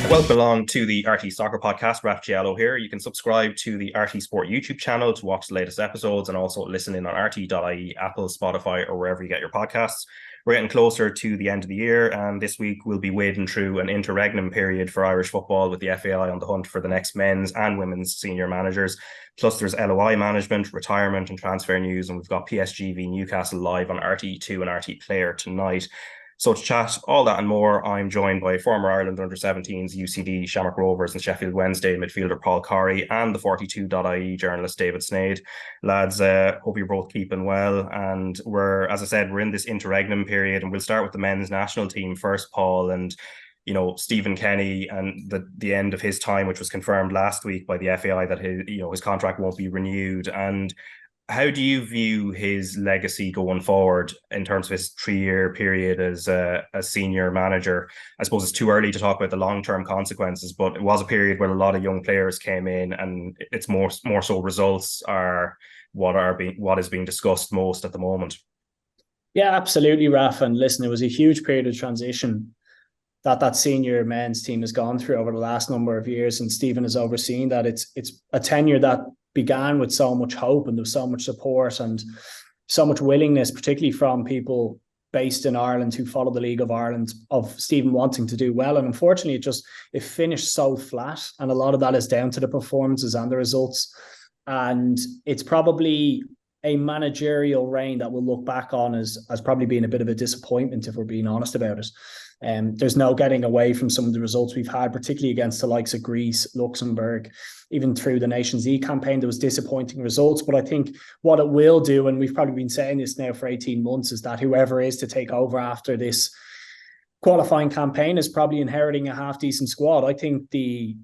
Welcome along to the RTÉ Soccer Podcast. Raf Diallo here. You can subscribe to the RTÉ Sport YouTube channel to watch the latest episodes and also listen in on RTÉ.ie, Apple, Spotify, or wherever you get your podcasts. We're getting closer to the end of the year, and this week we'll be wading through an interregnum period for Irish football with the FAI on the hunt for the next men's and women's senior managers. Plus there's LOI management, retirement and transfer news, and we've got PSG v Newcastle live on RTÉ2 and RTÉ Player tonight. So to chat all that and more, I'm joined by former Ireland under-17s, UCD, Shamrock Rovers and Sheffield Wednesday midfielder Paul Corry and the 42.ie journalist David Sneyd. Lads, hope you're both keeping well. And we're in this interregnum period, and we'll start with the men's national team first, Paul. And you know, Stephen Kenny and the end of his time, which was confirmed last week by the FAI that his contract won't be renewed. And how do you view his legacy going forward in terms of his 3-year period as a senior manager? I suppose it's too early to talk about the long-term consequences, but it was a period where a lot of young players came in, and it's more so results are what is being discussed most at the moment. Yeah, absolutely, Raf. And listen, it was a huge period of transition that senior men's team has gone through over the last number of years, and Stephen has overseen that. It's a tenure that began with so much hope, and there was so much support and so much willingness, particularly from people based in Ireland who follow the League of Ireland, of Stephen wanting to do well. And unfortunately, it finished so flat, and a lot of that is down to the performances and the results. And it's probably a managerial reign that we'll look back on as probably being a bit of a disappointment, if we're being honest about it. There's no getting away from some of the results we've had, particularly against the likes of Greece, Luxembourg, even through the Nations League campaign. There was disappointing results, but I think what it will do, and we've probably been saying this now for 18 months, is that whoever is to take over after this qualifying campaign is probably inheriting a half-decent squad. I think the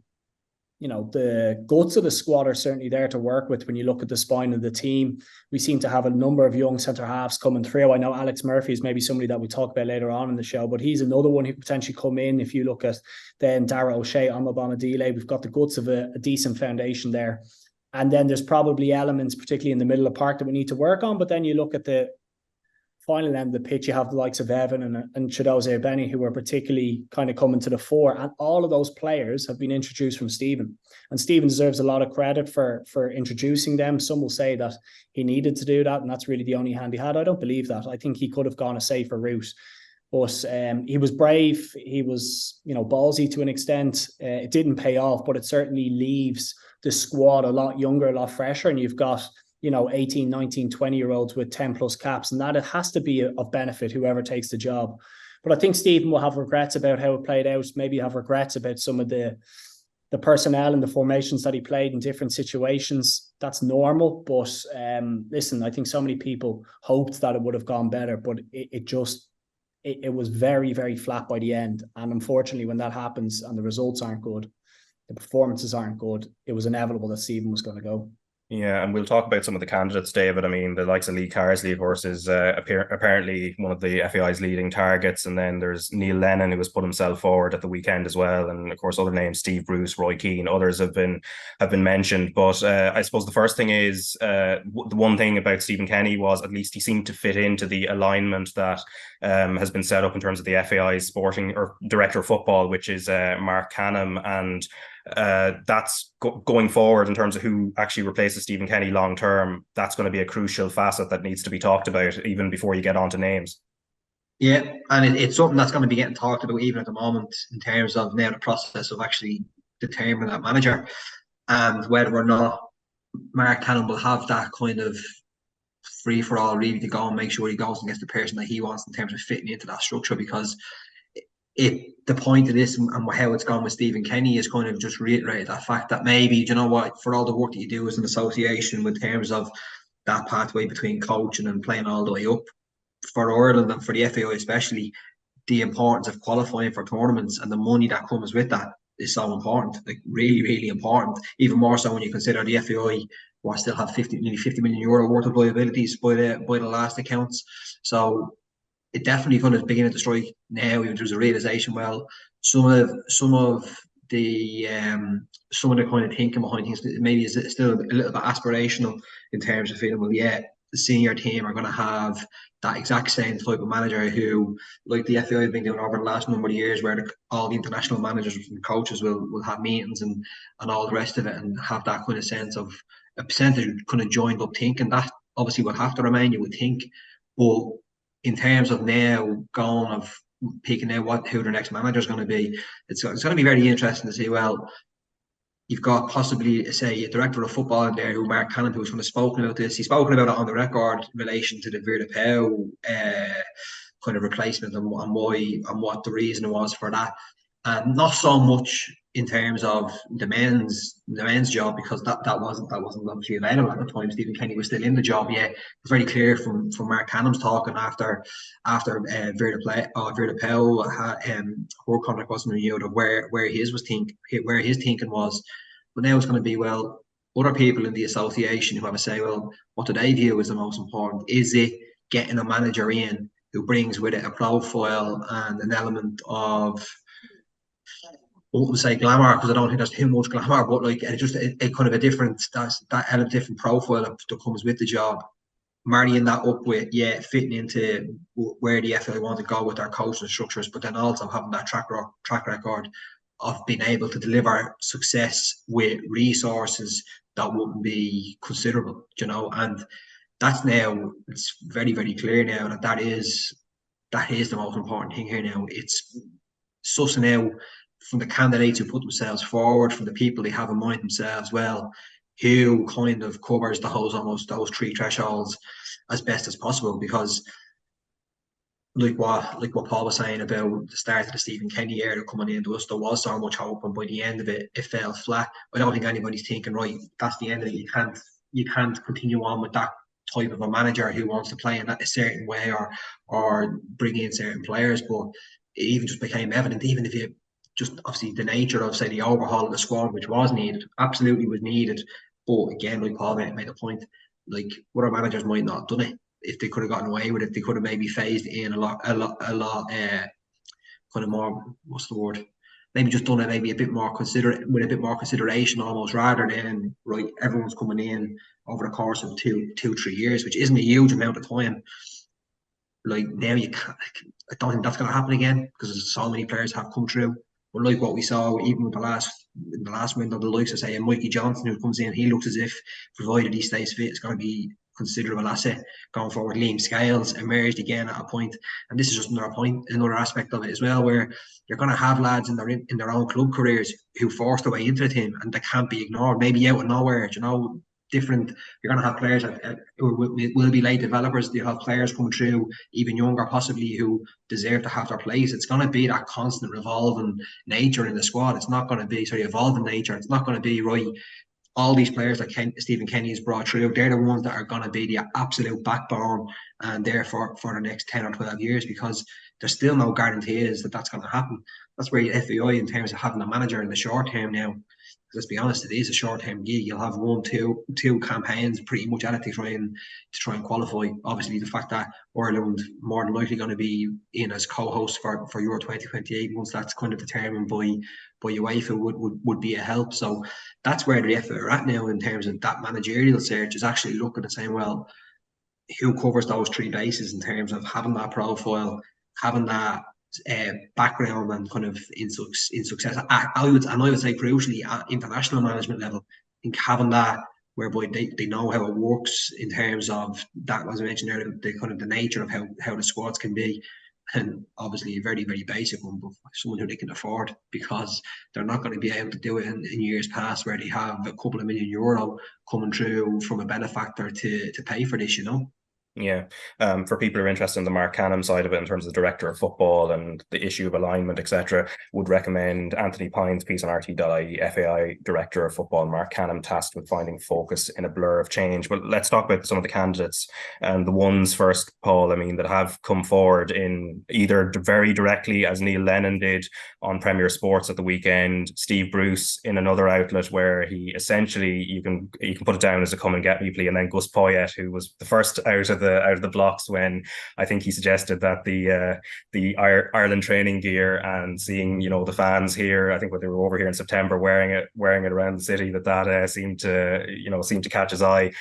guts of the squad are certainly there to work with. When you look at the spine of the team, we seem to have a number of young centre-halves coming through. I know Alex Murphy is maybe somebody that we talk about later on in the show, but he's another one who could potentially come in. If you look at then Dara O'Shea, Amabonadile, we've got the guts of a decent foundation there. And then there's probably elements, particularly in the middle of the park, that we need to work on. But then you look at the final end of the pitch, you have the likes of Evan and Chidozie Obeni, who are particularly kind of coming to the fore. And all of those players have been introduced from Stephen. And Stephen deserves a lot of credit for introducing them. Some will say that he needed to do that, and that's really the only hand he had. I don't believe that. I think he could have gone a safer route. But he was brave. He was, ballsy to an extent. It didn't pay off, but it certainly leaves the squad a lot younger, a lot fresher. And you've got 18, 19, 20-year-olds with 10 plus caps, and that it has to be of benefit, whoever takes the job. But I think Stephen will have regrets about how it played out, maybe have regrets about some of the personnel and the formations that he played in different situations. That's normal. But listen, I think so many people hoped that it would have gone better, but it was very, very flat by the end. And unfortunately, when that happens and the results aren't good, the performances aren't good, it was inevitable that Stephen was going to go. Yeah, and we'll talk about some of the candidates, David. I mean, the likes of Lee Carsley, of course, is apparently one of the FAI's leading targets. And then there's Neil Lennon, who has put himself forward at the weekend as well. And of course, other names, Steve Bruce, Roy Keane, others have been mentioned. But I suppose the first thing is, the one thing about Stephen Kenny was at least he seemed to fit into the alignment that has been set up in terms of the FAI's sporting or director of football, which is Mark Canham. And that's going forward in terms of who actually replaces Stephen Kenny long term. That's going to be a crucial facet that needs to be talked about even before you get on to names. Yeah, and it's something that's going to be getting talked about even at the moment in terms of now the process of actually determining that manager and whether or not Mark Canham will have that kind of free for all really to go and make sure he goes and gets the person that he wants in terms of fitting into that structure. Because the point of this and how it's gone with Stephen Kenny is kind of just reiterated that fact that maybe, for all the work that you do as an association with terms of that pathway between coaching and playing all the way up, for Ireland and for the FAI especially, the importance of qualifying for tournaments and the money that comes with that is so important, like really, really important. Even more so when you consider the FAI will still have nearly 50 million euro worth of liabilities by the last accounts. So it definitely kind of beginning to strike now. There's a realization. Well, some of the kind of thinking behind things maybe is still a little bit aspirational in terms of feeling. Well, yeah, the senior team are going to have that exact same type of manager who, like the FAI have been doing over the last number of years, where all the international managers and coaches will have meetings and all the rest of it, and have that kind of sense of a percentage kind of joined up thinking. That obviously will have to remain, you would think. But in terms of now going of picking out who their next manager is going to be, it's going to be very interesting to see. Well, you've got possibly, say, a director of football in there, who Mark Cannon, who's kind of spoken about this. He's spoken about it on the record in relation to the Vera Pauw kind of replacement and what the reason was for that. Not so much in terms of the men's job, because that wasn't obviously available at the time. Stephen Kenny was still in the job. Yeah, it's very clear from Mark Cannon's talking after Vera Pauw her contract wasn't renewed, of where his thinking was. But now it's going to be, well, other people in the association who have a say. Well, what do they view as the most important? Is it getting a manager in who brings with it a profile and an element of, I wouldn't say glamour, because I don't think there's too much glamour, but like just a kind of a different profile that comes with the job, marrying that up with fitting into where the FA want to go with their coaching structures, but then also having that track record of being able to deliver success with resources that wouldn't be considerable, and that's now, it's very, very clear now that is the most important thing here now. It's sussing out from the candidates who put themselves forward, from the people they have in mind themselves, well, who kind of covers those three thresholds as best as possible. Because like what Paul was saying about the start of the Stephen Kenny era coming into us, there was so much hope, and by the end of it, it fell flat. I don't think anybody's thinking, right, that's the end of it. You can't continue on with that type of a manager who wants to play in a certain way or bring in certain players. But it even just became evident, even if you just obviously the nature of, say, the overhaul of the squad, which was needed, absolutely was needed. But again, like Paul made a point, like other managers might not have done it. If they could have gotten away with it, they could have maybe phased in a lot kind of more, what's the word? Maybe just done it maybe a bit more consideration almost, rather than, right, everyone's coming in over the course of 2-3 years, which isn't a huge amount of time. Like now I don't think that's going to happen again, because so many players have come through. But like what we saw even with the last window, the likes of, say, Mikey Johnson, who comes in, he looks as if, provided he stays fit, it's going to be considerable asset going forward. Liam Scales emerged again at a point, and this is just another aspect of it as well, where you're going to have lads in their own club careers who forced their way into the team, and they can't be ignored. Maybe out of nowhere, different. You're going to have players who will be late developers. You'll have players coming through, even younger possibly, who deserve to have their place. It's going to be that constant revolving nature in the squad. It's not going to be evolving nature. It's not going to be, right, all these players that Stephen Kenny has brought through, they're the ones that are going to be the absolute backbone and therefore for the next 10 or 12 years, because there's still no guarantees that that's going to happen. That's where FAI, in terms of having a manager in the short term now, let's be honest, it is a short-term gig. You'll have two campaigns pretty much at it to try and qualify. Obviously, the fact that Ireland more than likely going to be in as co-host for Euro 2028, once that's kind of determined by UEFA, would be a help. So that's where the FA are at now in terms of that managerial search, is actually looking and saying, well, who covers those three bases in terms of having that profile, having that background, and kind of in success. I would say crucially at international management level, I think having that whereby they know how it works in terms of that, as I mentioned earlier, the kind of the nature of how the squads can be, and obviously a very, very basic one, but someone who they can afford, because they're not going to be able to do it in years past where they have a couple of million euro coming through from a benefactor to pay for this, Yeah. For people who are interested in the Mark Cannon side of it, in terms of the director of football and the issue of alignment, etc., would recommend Anthony Pine's piece on RTÉ.ie, FAI director of football, Mark Cannon, tasked with finding focus in a blur of change. But let's talk about some of the candidates, and the ones first, Paul, that have come forward in either very directly, as Neil Lennon did on Premier Sports at the weekend, Steve Bruce in another outlet where he essentially, you can put it down as a come and get me plea, and then Gus Poyet, who was the first out of of the blocks when I think he suggested that the Ireland training gear and seeing, you know, the fans here, I think when they were over here in September wearing it around the city, that seemed to catch his eye.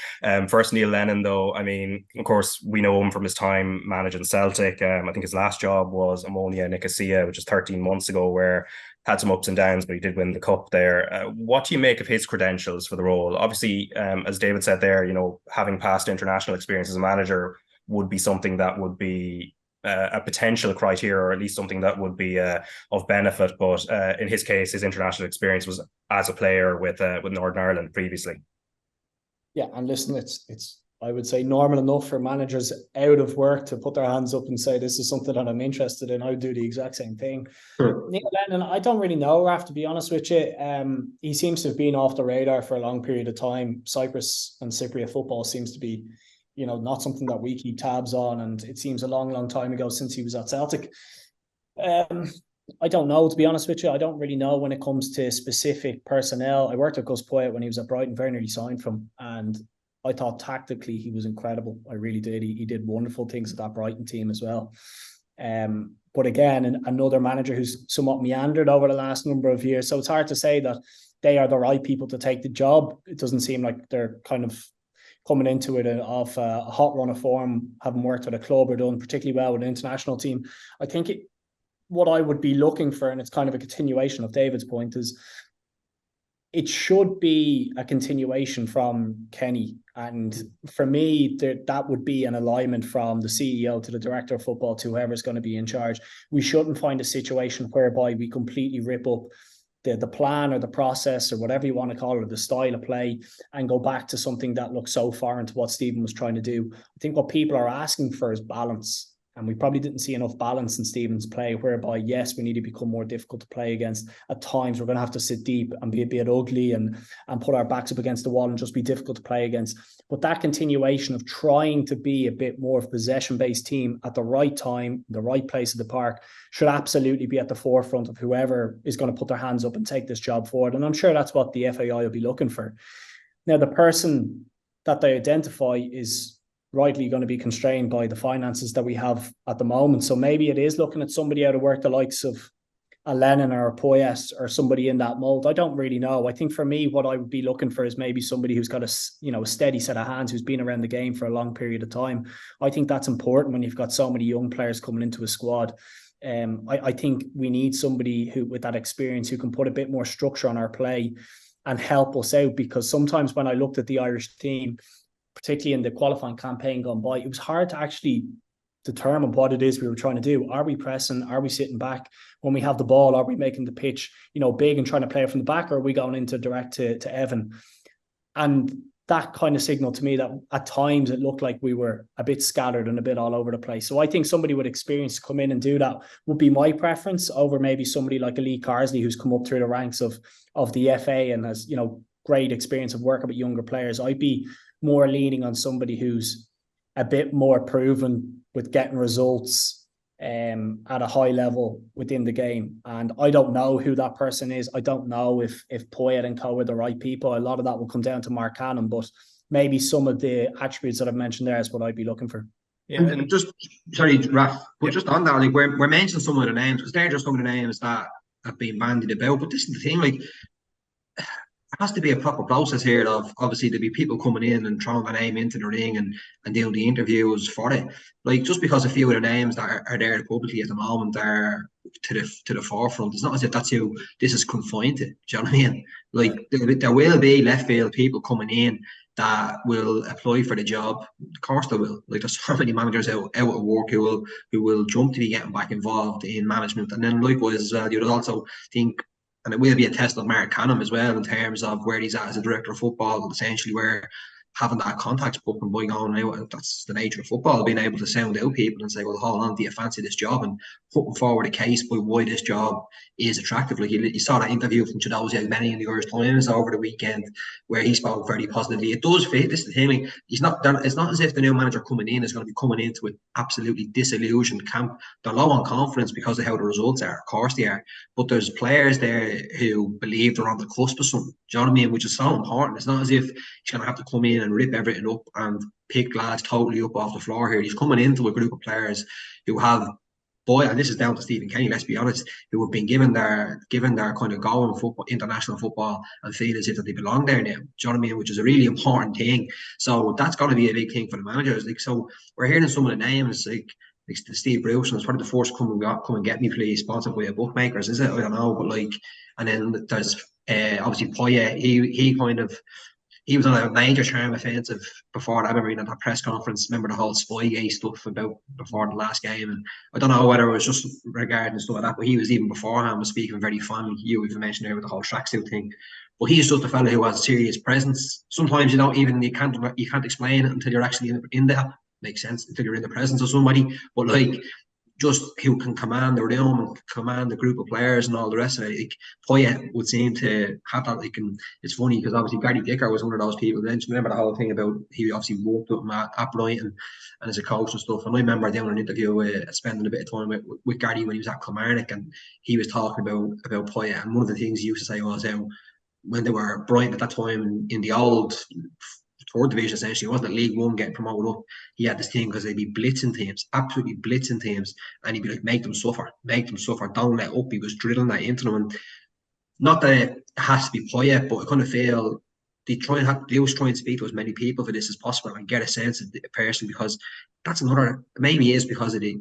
First, Neil Lennon, though, I mean, of course, we know him from his time managing Celtic. I think his last job was Ammonia Nicosia, which is 13 months ago, where had some ups and downs, but he did win the cup there. What do you make of his credentials for the role? Obviously, as David said there, you know, having past international experience as a manager would be something that would be a potential criteria, or at least something that would be of benefit. But in his case, his international experience was as a player with Northern Ireland previously. Yeah, and listen, it's I would say normal enough for managers out of work to put their hands up and say, this is something that I'm interested in. I would do the exact same thing. Sure. Neil Lennon, I don't really know, Raf, to be honest with you. He seems to have been off the radar for a long period of time. Cyprus and Cypriot football seems to be, you know, not something that we keep tabs on. And it seems a long, long time ago since he was at Celtic. I don't know, to be honest with you. I don't really know when it comes to specific personnel. I worked with Gus Poyet when he was at Brighton, very nearly signed from, and I thought tactically he was incredible. I really did. He did wonderful things with that Brighton team as well. But again, another manager who's somewhat meandered over the last number of years. So it's hard to say that they are the right people to take the job. It doesn't seem like they're kind of coming into it off a hot run of form, having worked with a club or done particularly well with an international team. I think what I would be looking for, and it's kind of a continuation of David's point, is it should be a continuation from Kenny. And for me, that would be an alignment from the CEO to the director of football to whoever's going to be in charge. We shouldn't find a situation whereby we completely rip up the plan or the process or whatever you want to call it, or the style of play, and go back to something that looks so foreign to what Stephen was trying to do. I think what people are asking for is balance. And we probably didn't see enough balance in Stephen's play, whereby, yes, we need to become more difficult to play against. At times, we're going to have to sit deep and be a bit ugly and put our backs up against the wall and just be difficult to play against. But that continuation of trying to be a bit more of a possession-based team at the right time, the right place of the park, should absolutely be at the forefront of whoever is going to put their hands up and take this job forward. And I'm sure that's what the FAI will be looking for. Now, the person that they identify is rightly going to be constrained by the finances that we have at the moment. So maybe it is looking at somebody out of work, the likes of a Lennon or a Poyet or somebody in that mold. I don't really know. I think for me, what I would be looking for is maybe somebody who's got a steady set of hands, who's been around the game for a long period of time. I think that's important when you've got so many young players coming into a squad. I think we need somebody who, with that experience, who can put a bit more structure on our play and help us out, because sometimes when I looked at the Irish team, particularly in the qualifying campaign gone by, it was hard to actually determine what it is we were trying to do. Are we pressing? Are we sitting back? When we have the ball, are we making the pitch, big and trying to play it from the back, or are we going into direct to Evan? And that kind of signaled to me that at times it looked like we were a bit scattered and a bit all over the place. So I think somebody with experience to come in and do that would be my preference over maybe somebody like a Lee Carsley, who's come up through the ranks of the FA and has, great experience of working with younger players. I'd be more leaning on somebody who's a bit more proven with getting results at a high level within the game. And I don't know who that person is. I don't know if Poyet and co are the right people. A lot of that will come down to Mark Cannon, but maybe some of the attributes that I've mentioned there is what I'd be looking for. Yeah, and just sorry, Raf, but just on that, we're mentioning some of the names because they're just some of the names that have been bandied about. But this is the thing, has to be a proper process here of obviously there'll be people coming in and throwing their name into the ring and doing the interviews for it. Just because a few of the names that are there publicly at the moment are to the forefront, it's not as if that's who this is confined to. Do you know what I mean? There will be left field people coming in that will apply for the job. Of course they will. There's so many managers out at work who will jump to be getting back involved in management. And then likewise as well, you would also think, and it will be a test of Mark Cannon as well in terms of where he's at as a director of football, essentially where having that contact book and by going out, that's the nature of football, being able to sound out people and say, well, hold on, do you fancy this job? And putting forward a case by why this job is attractive. You saw that interview from Chidozie Benny in the Irish Times over the weekend where he spoke very positively. It does fit. This is the thing. It's not as if the new manager coming in is going to be coming into an absolutely disillusioned camp. They're low on confidence because of how the results are. Of course they are. But there's players there who believe they're on the cusp of something. Do you know what I mean? Which is so important. It's not as if he's going to have to come in and rip everything up and pick lads totally up off the floor here. He's coming into a group of players who have, and this is down to Stephen Kenny, let's be honest, who have been given their kind of go in football, international football, and feel as if that they belong there now. Do you know what I mean? Which is a really important thing. So that's got to be a big thing for the managers. Like, so we're hearing some of the names like Steve Bruce, and it's probably the first come and get me, please, sponsored by a bookmakers, is it? I don't know, but like, and then there's obviously Poyet. He was on a major charm offensive before that. I remember reading that press conference. Remember the whole Spygate stuff about before the last game, and I don't know whether it was just regarding stuff like that, but he was even beforehand was speaking very fondly. You even mentioned there with the whole tracksuit thing, but he's just a fella who has a serious presence. Sometimes you can't explain it until you're actually in there. Makes sense, until you're in the presence of somebody, but like, just who can command the room and command the group of players and all the rest of it. Like, Poyet would seem to have that. Like, and it's funny because obviously Gary Dicker was one of those people. Remember the whole thing about he obviously worked with him at Brighton and as a coach and stuff. And I remember doing an interview spending a bit of time with Gary when he was at Kilmarnock, and he was talking about Poyet. And one of the things he used to say was how when they were Brighton at that time in the old third division, essentially, it wasn't a League One getting promoted up. He had this thing because they'd be blitzing teams, absolutely blitzing teams, and he'd be like, make them suffer, don't let up. He was drilling that into them. And not that it has to be Poyet, but I kind of feel they always try and speak to as many people for this as possible and get a sense of the person, because that's another, maybe it is because of the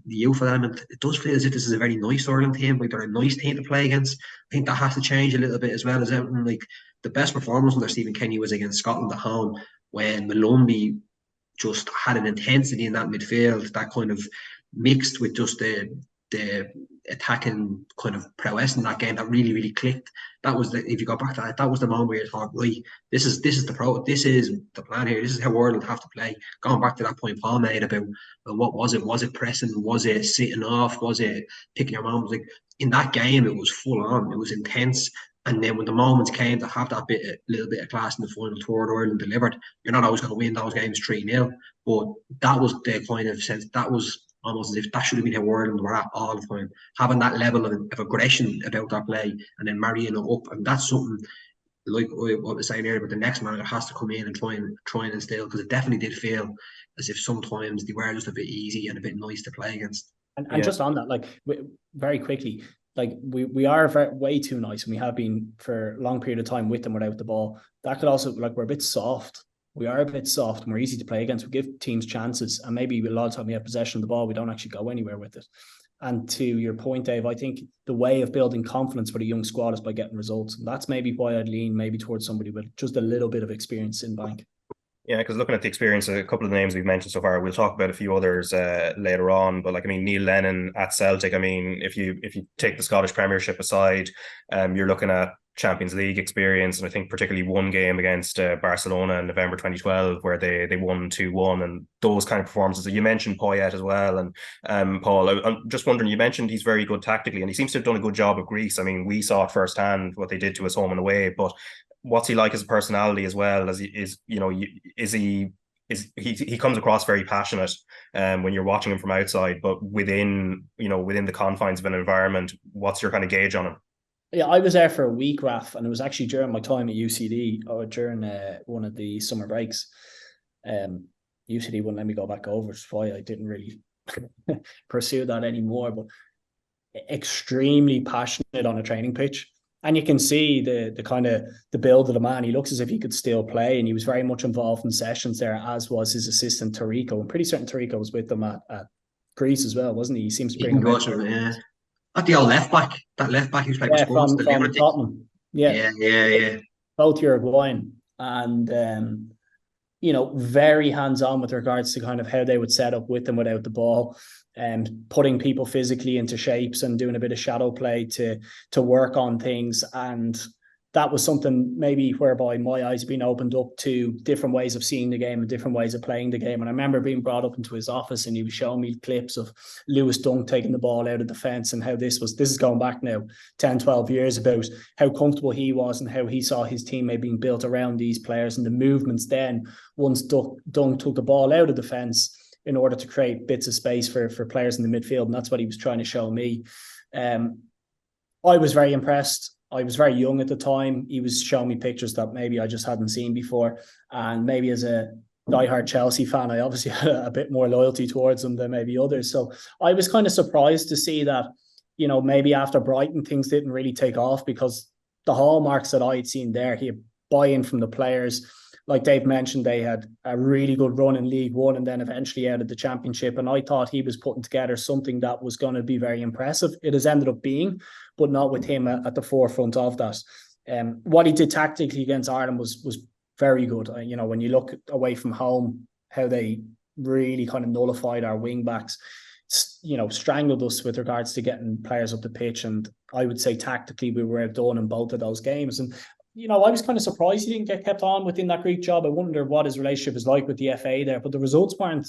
youth element. It does feel as if this is a very nice Ireland team, like they're a nice team to play against. I think that has to change a little bit as well as everything. Like, the best performance under Stephen Kenny was against Scotland at home, when Malumbi just had an intensity in that midfield that kind of mixed with just the attacking kind of prowess in that game that really, really clicked. That was if you go back to that was the moment where you thought, right, this is the plan here. This is how Ireland have to play. Going back to that point Paul made about, well, what was it? Was it pressing? Was it sitting off? Was it picking your moments? Like, in that game, it was full on. It was intense. And then when the moments came to have that little bit of class in the final third, Ireland delivered. You're not always going to win those games 3-0, but that was the kind of sense. That was almost as if that should have been how Ireland were at all the time, having that level of aggression about that play and then marrying it up. And that's something like what I was saying earlier, but the next manager has to come in and try and instill, because it definitely did feel as if sometimes they were just a bit easy and a bit nice to play against. And just on that, like, very quickly, like, we are way too nice, and we have been for a long period of time with them without the ball. That could also, like, we're a bit soft. We are a bit soft, and we're easy to play against. We give teams chances, and maybe a lot of time we have possession of the ball, we don't actually go anywhere with it. And to your point, Dave, I think the way of building confidence for the young squad is by getting results. And that's maybe why I'd lean maybe towards somebody with just a little bit of experience in bank. Yeah, because looking at the experience, a couple of the names we've mentioned so far, we'll talk about a few others later on. But like, I mean, Neil Lennon at Celtic. I mean, if you take the Scottish Premiership aside, you're looking at Champions League experience, and I think particularly one game against Barcelona in November 2012 where they won 2-1, and those kind of performances. You mentioned Poyet as well, and Paul, I'm just wondering, you mentioned he's very good tactically, and he seems to have done a good job at Greece. I mean, we saw it firsthand what they did to us home and away, but what's he like as a personality as well? As he comes across very passionate when you're watching him from outside, but within the confines of an environment, what's your kind of gauge on him? Yeah, I was there for a week, Raf, and it was actually during my time at UCD, or during one of the summer breaks. UCD wouldn't let me go back over, so I didn't really pursue that anymore, but extremely passionate on a training pitch. And you can see the kind of the build of the man. He looks as if he could still play, and he was very much involved in sessions there, as was his assistant Tarico. I'm pretty certain Tarico was with them at Greece as well, wasn't he? He seems to bring him at the old left back. That left back who's played from Tottenham. Yeah. Both Uruguayan, and very hands-on with regards to kind of how they would set up with them without the ball, and putting people physically into shapes and doing a bit of shadow play to work on things. And that was something maybe whereby my eyes have been opened up to different ways of seeing the game and different ways of playing the game. And I remember being brought up into his office, and he was showing me clips of Lewis Dunk taking the ball out of the fence, and how this is going back now 10, 12 years, about how comfortable he was and how he saw his teammate being built around these players, and the movements then once Dunk took the ball out of the fence in order to create bits of space for players in the midfield. And that's what he was trying to show me. I was very impressed. I was very young at the time. He was showing me pictures that maybe I just hadn't seen before. And maybe as a diehard Chelsea fan, I obviously had a bit more loyalty towards him than maybe others. So I was kind of surprised to see that, you know, maybe after Brighton, things didn't really take off, because the hallmarks that I had seen there, he had buy-in from the players. Like Dave mentioned, they had a really good run in League One and then eventually out of the Championship. And I thought he was putting together something that was going to be very impressive. It has ended up being, but not with him at the forefront of that. What he did tactically against Ireland was very good. You know, when you look away from home, how they really kind of nullified our wing backs, you know, strangled us with regards to getting players up the pitch. And I would say tactically we were outdone in both of those games. And you know, I was kind of surprised he didn't get kept on within that Greek job. I wonder what his relationship is like with the FA there, but the results weren't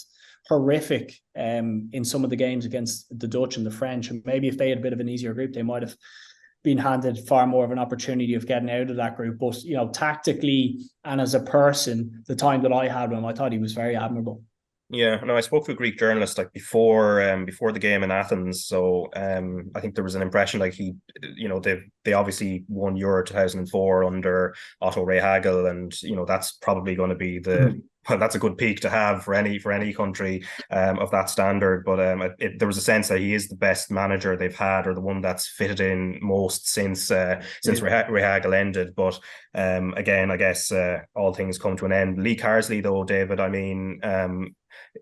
horrific in some of the games against the Dutch and the French. And maybe if they had a bit of an easier group, they might have been handed far more of an opportunity of getting out of that group. But, you know, tactically and as a person, the time that I had with him, I thought he was very admirable. Yeah, no, I spoke to a Greek journalist like before the game in Athens. So I think there was an impression like he, you know, they obviously won Euro 2004 under Otto Rehhagel, and you know that's probably going to be well, that's a good peak to have for any country of that standard. But there was a sense that he is the best manager they've had, or the one that's fitted in most since Rehhagel ended. But again, I guess all things come to an end. Lee Carsley, though, David, I mean,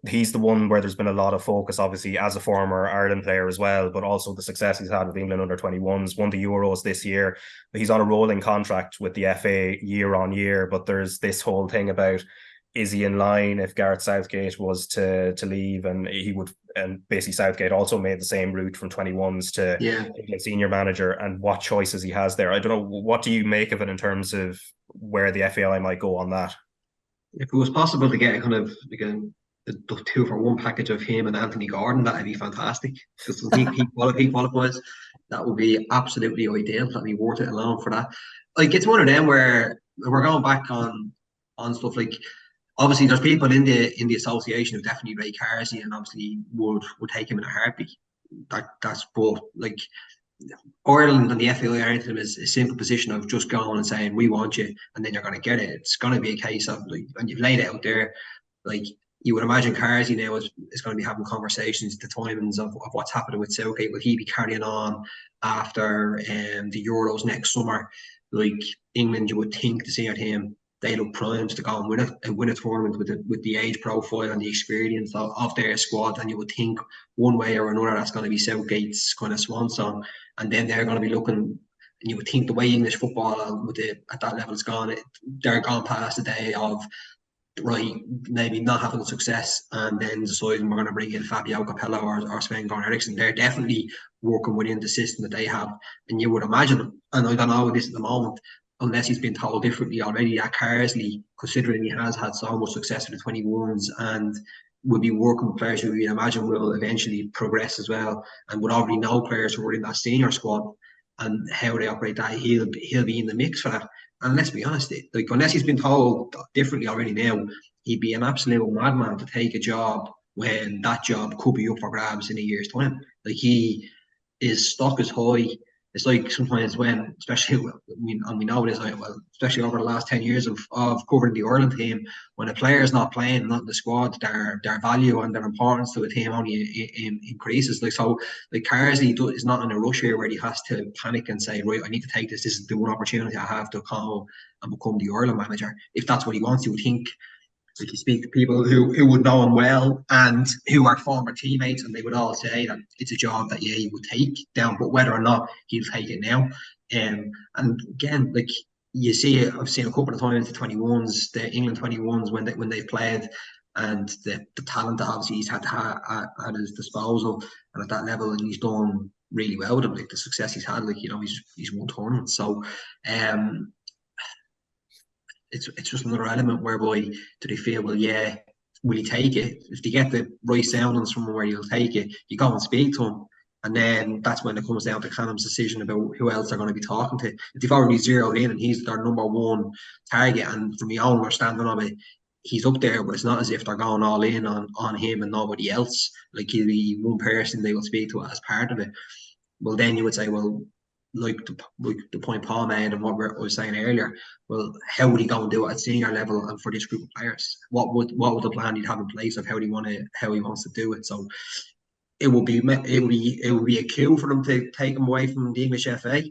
he's the one where there's been a lot of focus, obviously, as a former Ireland player as well, but also the success he's had with England under 21s, won the Euros this year. He's on a rolling contract with the FA year on year, but there's this whole thing about, is he in line if Gareth Southgate was to leave? And he would, and basically Southgate also made the same route from 21s to England senior manager, and what choices he has there. I don't know, what do you make of it in terms of where the FAI might go on that? If it was possible to get kind of like a 2-for-1 package of him and Anthony Gordon, that'd be fantastic. Because he qualifies, that would be absolutely ideal. That'd be worth it alone for that. Like, it's one of them where we're going back on stuff like, obviously there's people in the association who definitely rate Carlsey and obviously would take him in a heartbeat. That's both, like, Ireland and the FAI aren't in a simple position of just going and saying we want you and then you're going to get it. It's going to be a case of, like, and you've laid it out there, like, you would imagine Carlsey now is going to be having conversations, the timings of what's happening with Southgate. Will he be carrying on after the Euros next summer? Like, England, you would think, to see at him, they look primed to go and win a tournament with the age profile and the experience of their squad. And you would think one way or another that's going to be Southgate's kind of swan song. And then they're going to be looking, and you would think the way English football at that level is gone, they're gone past the day of, right, maybe not having success and then deciding we're going to bring in Fabio Capello or Sven-Goran Eriksson. They're definitely working within the system that they have. And you would imagine, and I don't know this at the moment, unless he's been told differently already, that Carlsey, considering he has had so much success with the 21s and will be working with players who we imagine will eventually progress as well, and would already know players who are in that senior squad and how they operate, that he'll be in the mix for that. And let's be honest, like, unless he's been told differently already now, he'd be an absolute madman to take a job when that job could be up for grabs in a year's time. Like, his stock is high. It's like sometimes when, especially, we know this, well, especially over the last 10 years of covering the Ireland team, when a player is not playing, not in the squad, their value and their importance to a team only increases. Like, so, like, Carlsey is not in a rush here where he has to panic and say, right, I need to take this. This is the one opportunity I have to come and become the Ireland manager. If that's what he wants, you would think. Like, you speak to people who would know him well and who are former teammates, and they would all say that it's a job that he would take down, but whether or not he'll take it now. And again, like, you see, I've seen a couple of times the 21s, the England 21s, when they've played, and the talent that obviously he's had at his disposal and at that level, and he's done really well with them. Like, the success he's had, like, you know, he's won tournaments. So it's just another element whereby, do they feel, well, yeah, will he take it? If they get the right soundings from where he'll take it, you go and speak to him. And then that's when it comes down to Callum's decision about who else they're going to be talking to. If they've already zeroed in and he's their number one target, and from my own understanding of it, he's up there, but it's not as if they're going all in on him and nobody else. Like, he'll be one person they will speak to as part of it. Well, then you would say, well, like the point Paul made and what I was saying earlier, well, how would he go and do it at senior level and for this group of players? What would the plan he'd have in place of how he wants to do it? So it would be a coup for them to take him away from the English FA.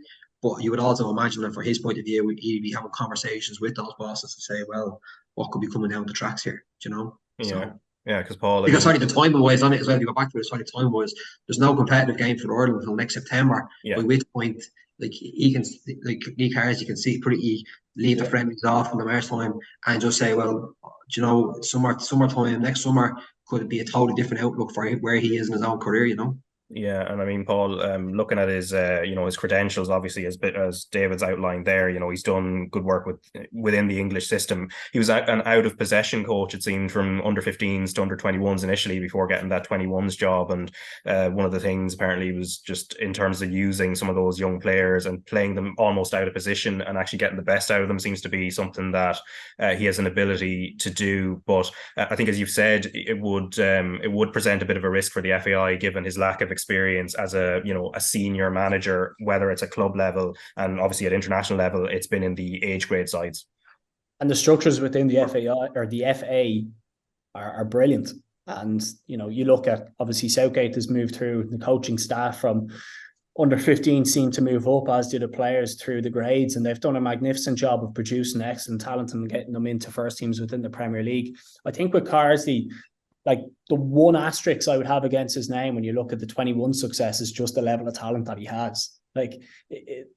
But you would also imagine that for his point of view, he'd be having conversations with those bosses to say, well, what could be coming down the tracks here? Do you know? Yeah. So, yeah, because Paul. Because sorry, the timing wise on it as well. If you go back to it, sorry, the time was there's no competitive game for Ireland until next September. Yeah. By which point, like he can, like Lee Carsley can see pretty leave the friendlies off in the March time and just say, well, do you know, summertime next summer could be a totally different outlook for where he is in his own career. You know. Yeah, and I mean, Paul, looking at his, his credentials, obviously, as David's outlined there, he's done good work within the English system. He was an out of possession coach, it seemed, from under 15s to under 21s initially before getting that 21s job. And one of the things apparently was just in terms of using some of those young players and playing them almost out of position and actually getting the best out of them seems to be something that he has an ability to do. But I think, as you've said, it would present a bit of a risk for the FAI given his lack of experience as a senior manager, whether it's at club level and obviously at international level. It's been in the age grade sides, and the structures within the FAI or the FA are brilliant. And you look at, obviously Southgate has moved through the coaching staff from under 15 seem to move up, as do the players through the grades, and they've done a magnificent job of producing excellent talent and getting them into first teams within the Premier League. I think with Carlsey, like the one asterisk I would have against his name when you look at the 21 success is just the level of talent that he has. Like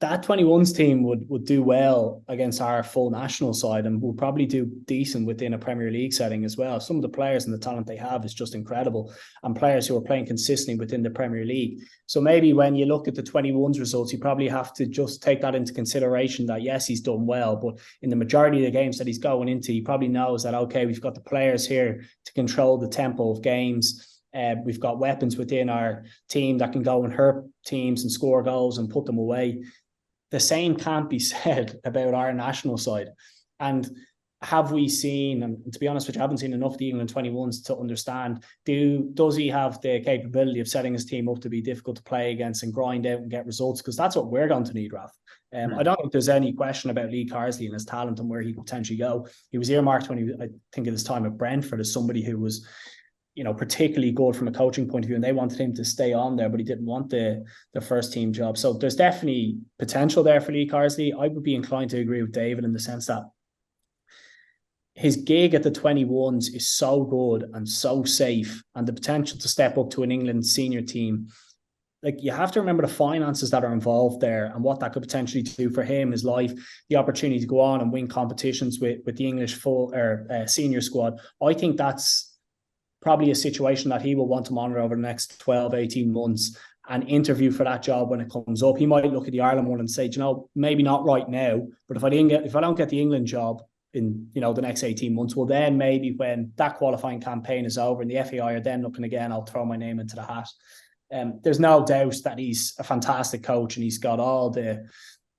that 21s team would do well against our full national side and will probably do decent within a Premier League setting as well. Some of the players and the talent they have is just incredible, and players who are playing consistently within the Premier League. So maybe when you look at the 21s results, you probably have to just take that into consideration that yes, he's done well, but in the majority of the games that he's going into, he probably knows that, okay, we've got the players here to control the tempo of games. We've got weapons within our team that can go and hurt teams and score goals and put them away. The same can't be said about our national side. And have we seen, and to be honest with you, I haven't seen enough of the England 21s to understand, does he have the capability of setting his team up to be difficult to play against and grind out and get results? Because that's what we're going to need, Raf. I don't think there's any question about Lee Carsley and his talent and where he could potentially go. He was earmarked I think at his time at Brentford as somebody who was particularly good from a coaching point of view, and they wanted him to stay on there, but he didn't want the first team job. So there's definitely potential there for Lee Carsley. I would be inclined to agree with David in the sense that his gig at the 21s is so good and so safe, and the potential to step up to an England senior team. Like, you have to remember the finances that are involved there and what that could potentially do for him, his life, the opportunity to go on and win competitions with the English full or senior squad. I think that's probably a situation that he will want to monitor over the next 12, 18 months and interview for that job when it comes up. He might look at the Ireland one and say, maybe not right now, but if I don't get the England job in, the next 18 months, well, then maybe when that qualifying campaign is over and the FAI are then looking again, I'll throw my name into the hat. There's no doubt that he's a fantastic coach and he's got all the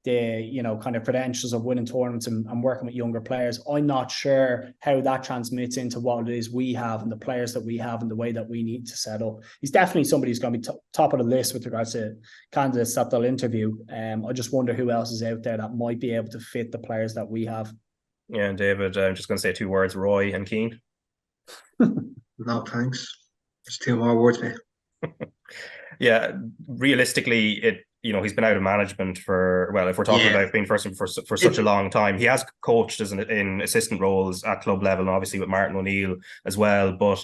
kind of credentials of winning tournaments and working with younger players. I'm not sure how that transmits into what it is we have and the players that we have and the way that we need to set up. He's definitely somebody who's going to be top of the list with regards to candidates that they'll interview. I just wonder who else is out there that might be able to fit the players that we have. Yeah, and David, I'm just going to say 2 words, Roy and Keane. No, thanks. Just 2 more words, mate. Yeah, realistically, he's been out of management for, well, if we're talking about being first for such a long time. He has coached in assistant roles at club level and obviously with Martin O'Neill as well. But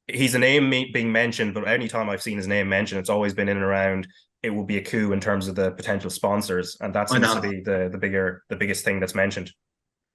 he's a name being mentioned, but any time I've seen his name mentioned, it's always been in and around it will be a coup in terms of the potential sponsors. And that seems to be the biggest thing that's mentioned.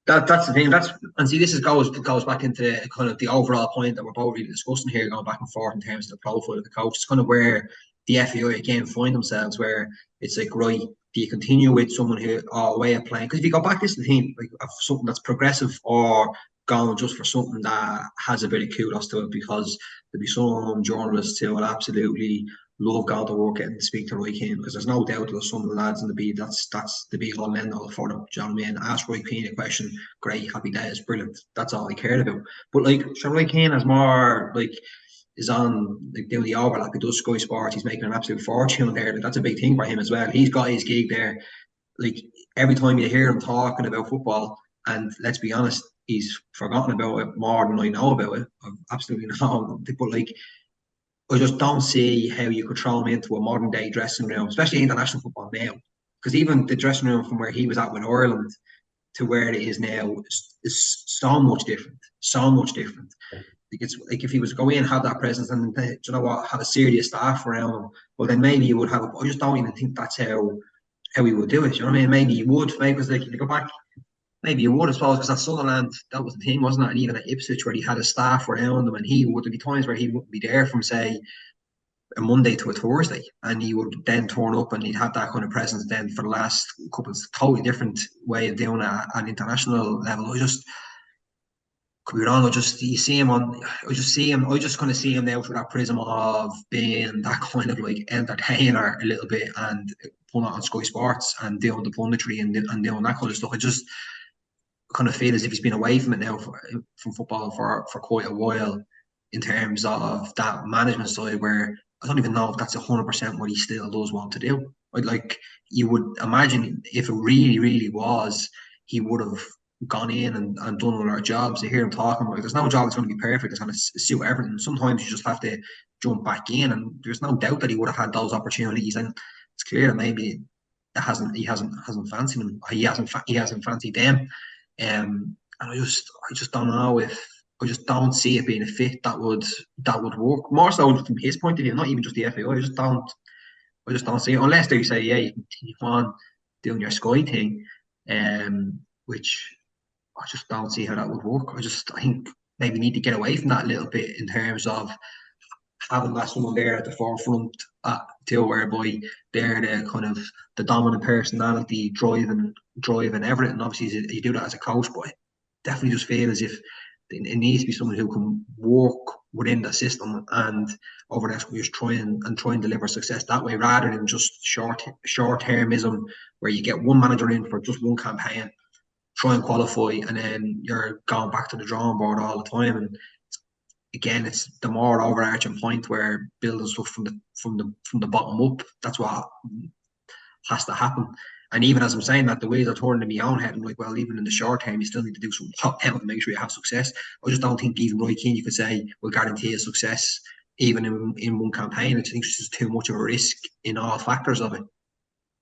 That's the thing. This goes back into kind of the overall point that we're both really discussing here, going back and forth in terms of the profile of the coach. It's kind of where the FAI again find themselves, where it's like, right, do you continue with someone who a way of playing? Because if you go back, this is the thing, like of something that's progressive or going just for something that has a bit of kudos to it, because there'll be some journalists who will absolutely love going to work and speak to Roy Keane, because there's no doubt there's some of the lads in the B that's the be all end all for them. Do you know what I mean? Ask Roy Keane a question, great, happy days, brilliant. That's all I cared about. But like, so Roy Keane has more like is on like doing the overlap. He does Sky Sports. He's making an absolute fortune there. Like, that's a big thing for him as well. He's got his gig there. Like every time you hear him talking about football, and let's be honest, he's forgotten about it more than I know about it. I've absolutely know. But like, I just don't see how you could throw him into a modern day dressing room, especially international football now. Because even the dressing room from where he was at with Ireland to where it is now is so much different. So much different. Like, it's like if he was to go in and have that presence and you know what, have a serious staff around him, well then maybe you would have. I just don't even think that's how he would do it. You know what I mean? Maybe he would. Maybe because like if you go back, maybe you would, I suppose, because at Sunderland that was the thing, wasn't it? And even at Ipswich, where he had a staff around him, and he would be times where he wouldn't be there from say a Monday to a Thursday, and he would then turn up and he'd have that kind of presence then for the last couple of totally different way of doing it at an international level. I just could be wrong. I just kind of see him now through that prism of being that kind of like entertainer a little bit and putting it on Sky Sports and doing the punditry and doing that kind of stuff. I just kind of feel as if he's been away from it now from football for quite a while in terms of that management side, where I don't even know if that's 100% what he still does want to do. Like you would imagine if it really, really was, he would have gone in and done all our jobs. You hear him talking about, there's no job that's going to be perfect, it's going to suit everything. Sometimes you just have to jump back in, and there's no doubt that he would have had those opportunities, and it's clear that maybe he hasn't fancied him. He hasn't fancied them. And I just don't know if I just don't see it being a fit that would work. More so from his point of view, not even just the FAI. I just don't see it, unless they say, yeah, you continue on doing your Sky thing, which I just don't see how that would work. I think maybe need to get away from that a little bit in terms of having that someone there at the forefront whereby they're the kind of the dominant personality driving everything. Obviously, you do that as a coach, but I definitely just feel as if it needs to be someone who can work within the system and over the next years try and deliver success that way, rather than just short-termism where you get one manager in for just one campaign, try and qualify, and then you're going back to the drawing board all the time. And again, it's the more overarching point where building stuff from the bottom up. That's what has to happen. And even as I'm saying that, the ways are turning in my own head, I'm like, well, even in the short term, you still need to do some top help to make sure you have success. I just don't think even Roy Keane, you could say, will guarantee a success even in one campaign. I think it's just too much of a risk in all factors of it.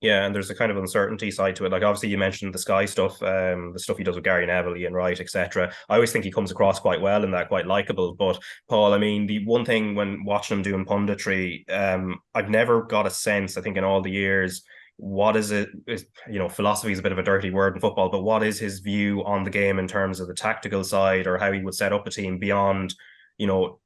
Yeah, and there's a kind of uncertainty side to it. Like obviously you mentioned the Sky stuff, the stuff he does with Gary Neville, Ian Wright, etc. I always think he comes across quite well and that quite likable. But Paul, I mean, the one thing when watching him doing punditry, I've never got a sense, I think in all the years, what is it, philosophy is a bit of a dirty word in football, but what is his view on the game in terms of the tactical side, or how he would set up a team beyond,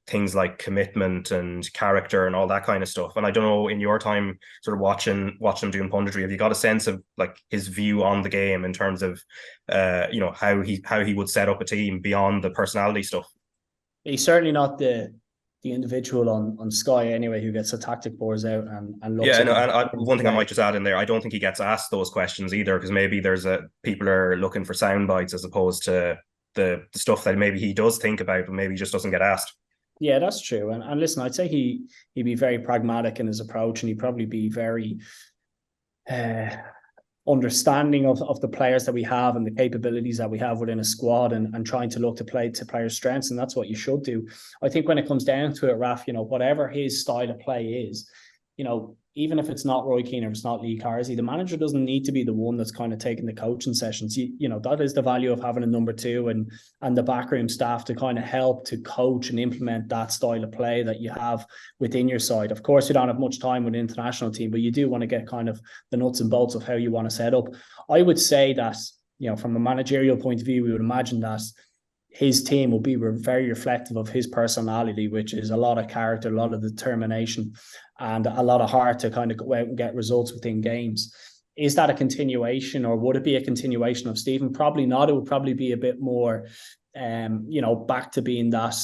things like commitment and character and all that kind of stuff? And I don't know, in your time sort of watching doing punditry, have you got a sense of like his view on the game in terms of how he would set up a team beyond the personality stuff? He's certainly not the individual on Sky anyway who gets the tactic boards out and looks. Yeah, no, and one thing I might just add in there, I don't think he gets asked those questions either, because maybe people are looking for sound bites as opposed to the stuff that maybe he does think about, but maybe he just doesn't get asked. Yeah, that's true. And listen, I'd say he'd be very pragmatic in his approach, and he'd probably be very understanding of the players that we have and the capabilities that we have within a squad, and trying to look to play to players' strengths. And that's what you should do. I think when it comes down to it, Raf, whatever his style of play is, even if it's not Roy Keane or it's not Lee Carsley, the manager doesn't need to be the one that's kind of taking the coaching sessions. That is the value of having a number two and the backroom staff to kind of help to coach and implement that style of play that you have within your side. Of course, you don't have much time with an international team, but you do want to get kind of the nuts and bolts of how you want to set up. I would say that, from a managerial point of view, we would imagine that his team will be very reflective of his personality, which is a lot of character, a lot of determination, and a lot of heart to kind of go out and get results within games. Is that a continuation, or would it be a continuation of Stephen? Probably not. It would probably be a bit more, back to being that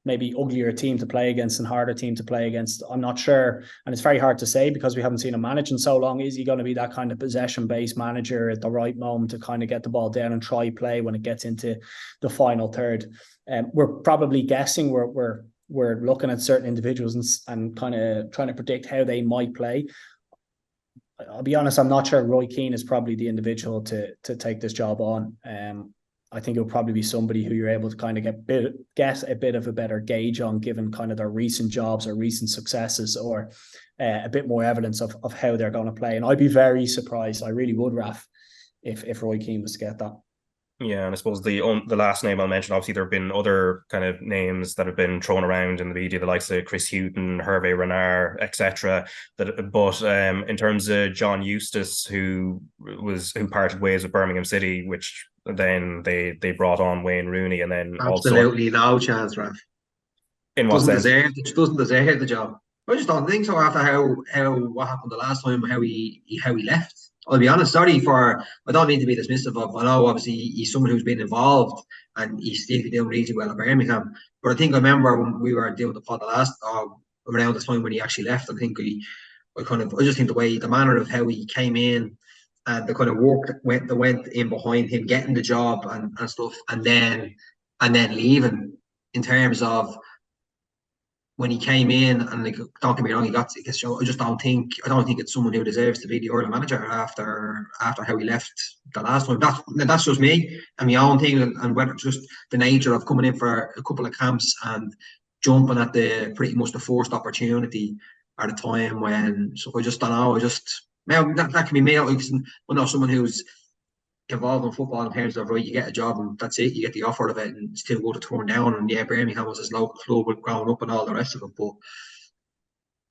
maybe uglier team to play against and harder team to play against. I'm not sure. And it's very hard to say because we haven't seen him manage in so long. Is he going to be that kind of possession-based manager at the right moment to kind of get the ball down and try play when it gets into the final third? We're probably guessing. We're we're looking at certain individuals and kind of trying to predict how they might play. I'll be honest, I'm not sure Roy Keane is probably the individual to take this job on. I think it'll probably be somebody who you're able to kind of get a bit of a better gauge on, given kind of their recent jobs or recent successes, or a bit more evidence of how they're going to play. And I'd be very surprised, I really would, Raf, if Roy Keane was to get that. Yeah, and I suppose the last name I'll mention, obviously there have been other kind of names that have been thrown around in the media, the likes of Chris Hughton, Hervé Renard, etc. But in terms of John Eustace, who parted ways with Birmingham City, which then they brought on Wayne Rooney, and then absolutely no chance, Raf. In what sense? Doesn't deserve the job. I just don't think so. After how what happened the last time, how he left. I'll be honest, I don't mean to be dismissive of, I know obviously he's someone who's been involved and he's still doing really well at Birmingham, but I remember when we were doing the pod around the time when he actually left, I just think the manner of how he came in and the kind of work that went in behind him getting the job and stuff, and then leaving, in terms of when he came in, and don't get me wrong, he got to get show. I don't think it's someone who deserves to be the Ireland manager after how he left the last time. That's just me and my own thing, and whether it's just the nature of coming in for a couple of camps and jumping at pretty much the first opportunity at a time when. So I just don't know. That can be me. I know someone who's involved in football in terms of, right, you get a job and that's it, you get the offer of it, and still go to turn down. And yeah, Birmingham was his local club with growing up and all the rest of it, but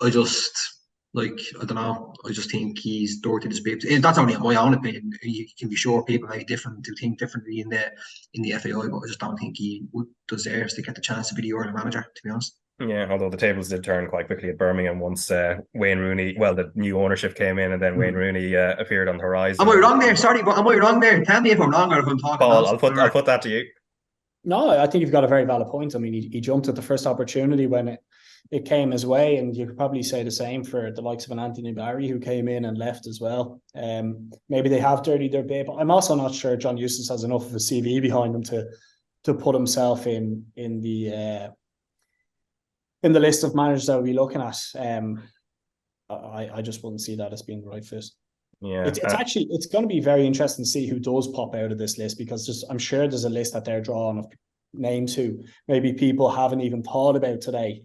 I don't know, I just think he's dirty to speak to. That's only my own opinion. You can be sure people may think differently in the FAI, but I just don't think he deserves to get the chance to be the Ireland manager, to be honest. Yeah, although the tables did turn quite quickly at Birmingham once Wayne Rooney, the new ownership came in, and then Wayne Rooney appeared on the horizon. Am I wrong there? Sorry, but am I wrong there? Tell me if I'm wrong or if I'm talking. Paul, I'll put that to you. No, I think you've got a very valid point. I mean, he jumped at the first opportunity when it came his way, and you could probably say the same for the likes of an Anthony Barry, who came in and left as well. Maybe they have dirtied their bit, but I'm also not sure John Eustace has enough of a CV behind him to put himself in the list of managers that we'll be looking at. I just wouldn't see that as being the right fit. Yeah, it's going to be very interesting to see who does pop out of this list, because I'm sure there's a list that they're drawing of names who maybe people haven't even thought about today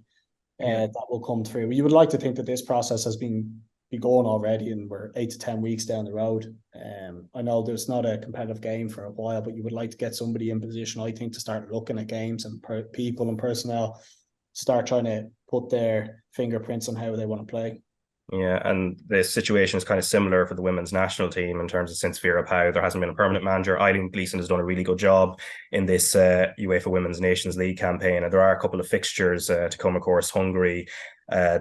that will come through. You would like to think that this process has been going already, and we're 8 to 10 weeks down the road. I know there's not a competitive game for a while, but you would like to get somebody in position, I think, to start looking at games and people and personnel, start trying to put their fingerprints on how they want to play. Yeah, and the situation is kind of similar for the women's national team in terms of, since Vera Pauw, there hasn't been a permanent manager. Eileen Gleeson has done a really good job in this UEFA Women's Nations League campaign, and there are a couple of fixtures to come, of course. Hungary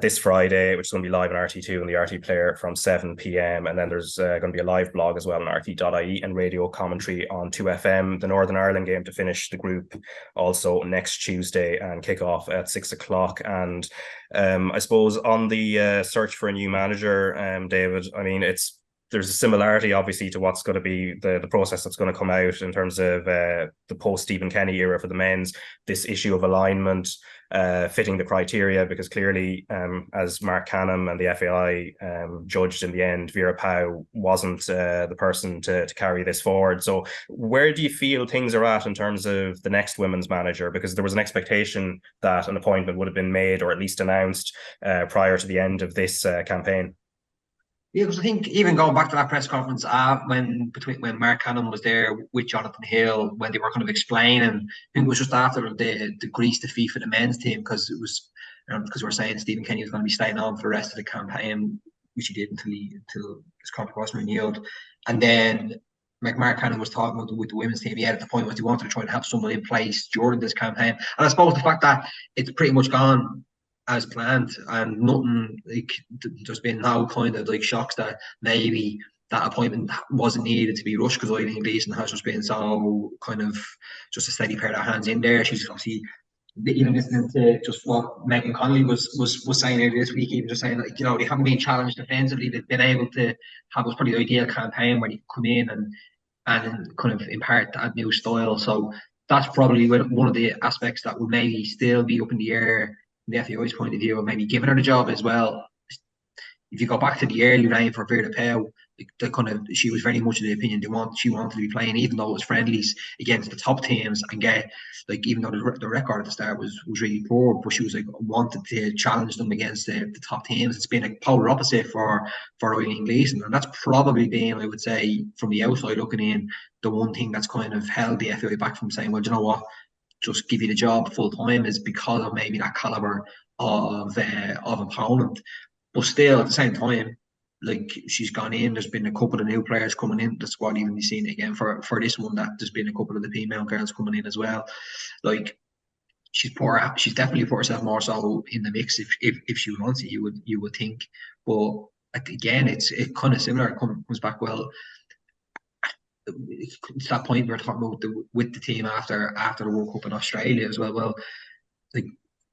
this Friday, which is going to be live on RT2 and the RT Player from 7 p.m. And then there's going to be a live blog as well on RT.ie and radio commentary on 2FM. The Northern Ireland game to finish the group also next Tuesday and kick off at 6 o'clock. And I suppose on the search for a new manager, David, I mean, there's a similarity, obviously, to what's going to be the process that's going to come out in terms of the post-Stephen Kenny era for the men's, this issue of alignment, fitting the criteria, because clearly, as Mark Canham and the FAI judged in the end, Vera Pauw wasn't the person to carry this forward. So where do you feel things are at in terms of the next women's manager? Because there was an expectation that an appointment would have been made or at least announced prior to the end of this campaign. Yeah, because I think even going back to that press conference when Mark Canham was there with Jonathan Hill, when they were kind of explaining, I think it was just after the Greece defeat for the men's team, because it was because we were saying Stephen Kenny was going to be staying on for the rest of the campaign, which he did until his contract wasn't renewed. And then Mark Canham was talking with the women's team. At the point was he wanted to try and have someone in place during this campaign, and I suppose the fact that it's pretty much gone as planned, and nothing, like, there's been no kind of like shocks that maybe that appointment wasn't needed to be rushed, because Eileen Gleeson has just been so kind of just a steady pair of hands in there. She's obviously, even listening to just what Megan Connolly was saying earlier this week, even just saying, like, they haven't been challenged defensively. They've been able to have what's probably the ideal campaign where you come in and kind of impart that new style. So that's probably one of the aspects that will maybe still be up in the air the FAI's point of view of maybe giving her the job as well. If you go back to the early reign for Vera Pauw, she was very much of the opinion she wanted to be playing, even though it was friendlies against the top teams, and get even though the record at the start was really poor, but she was wanted to challenge them against the top teams. It's been a polar opposite for Eileen Gleeson, and that's probably been, I would say, from the outside looking in, the one thing that's kind of held the FAI back from saying, well, do you know what, just give you the job full time, is because of maybe that caliber of opponent. But still, at the same time, she's gone in. There's been a couple of new players coming in the squad. Even you've seen it again for this one, that there's been a couple of the female girls coming in as well. She's definitely put herself more so in the mix if she wants it. You would think, but again, it's kind of similar. It comes back well. It's that point we were talking about with the team after the World Cup in Australia as well. Well,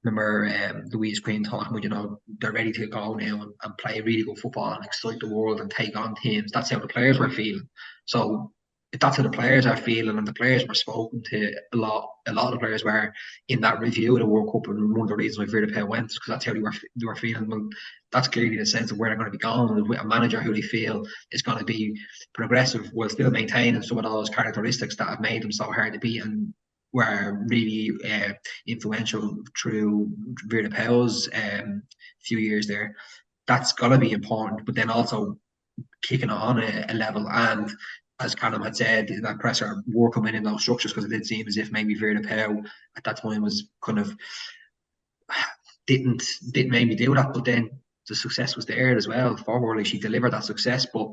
remember Louise Green talking about, they're ready to go now and play really good football and excite the world and take on teams. That's how the players were feeling. So if that's how the players are feeling, and the players were spoken to, a lot of players were in that review of the World Cup, and one of the reasons why Vera Pauw went is because that's how they were feeling. Well, that's clearly the sense of where they're going to be going, with a manager who they feel is going to be progressive while still maintaining some of those characteristics that have made them so hard to beat and were really influential through Vera Pauw's few years there. That's got to be important, but then also kicking on a level, and as Callum had said in that presser, working in those structures, because it did seem as if maybe Vera Pauw at that time was kind of didn't maybe do that, but then the success was there as well. Forwardly, she delivered that success, but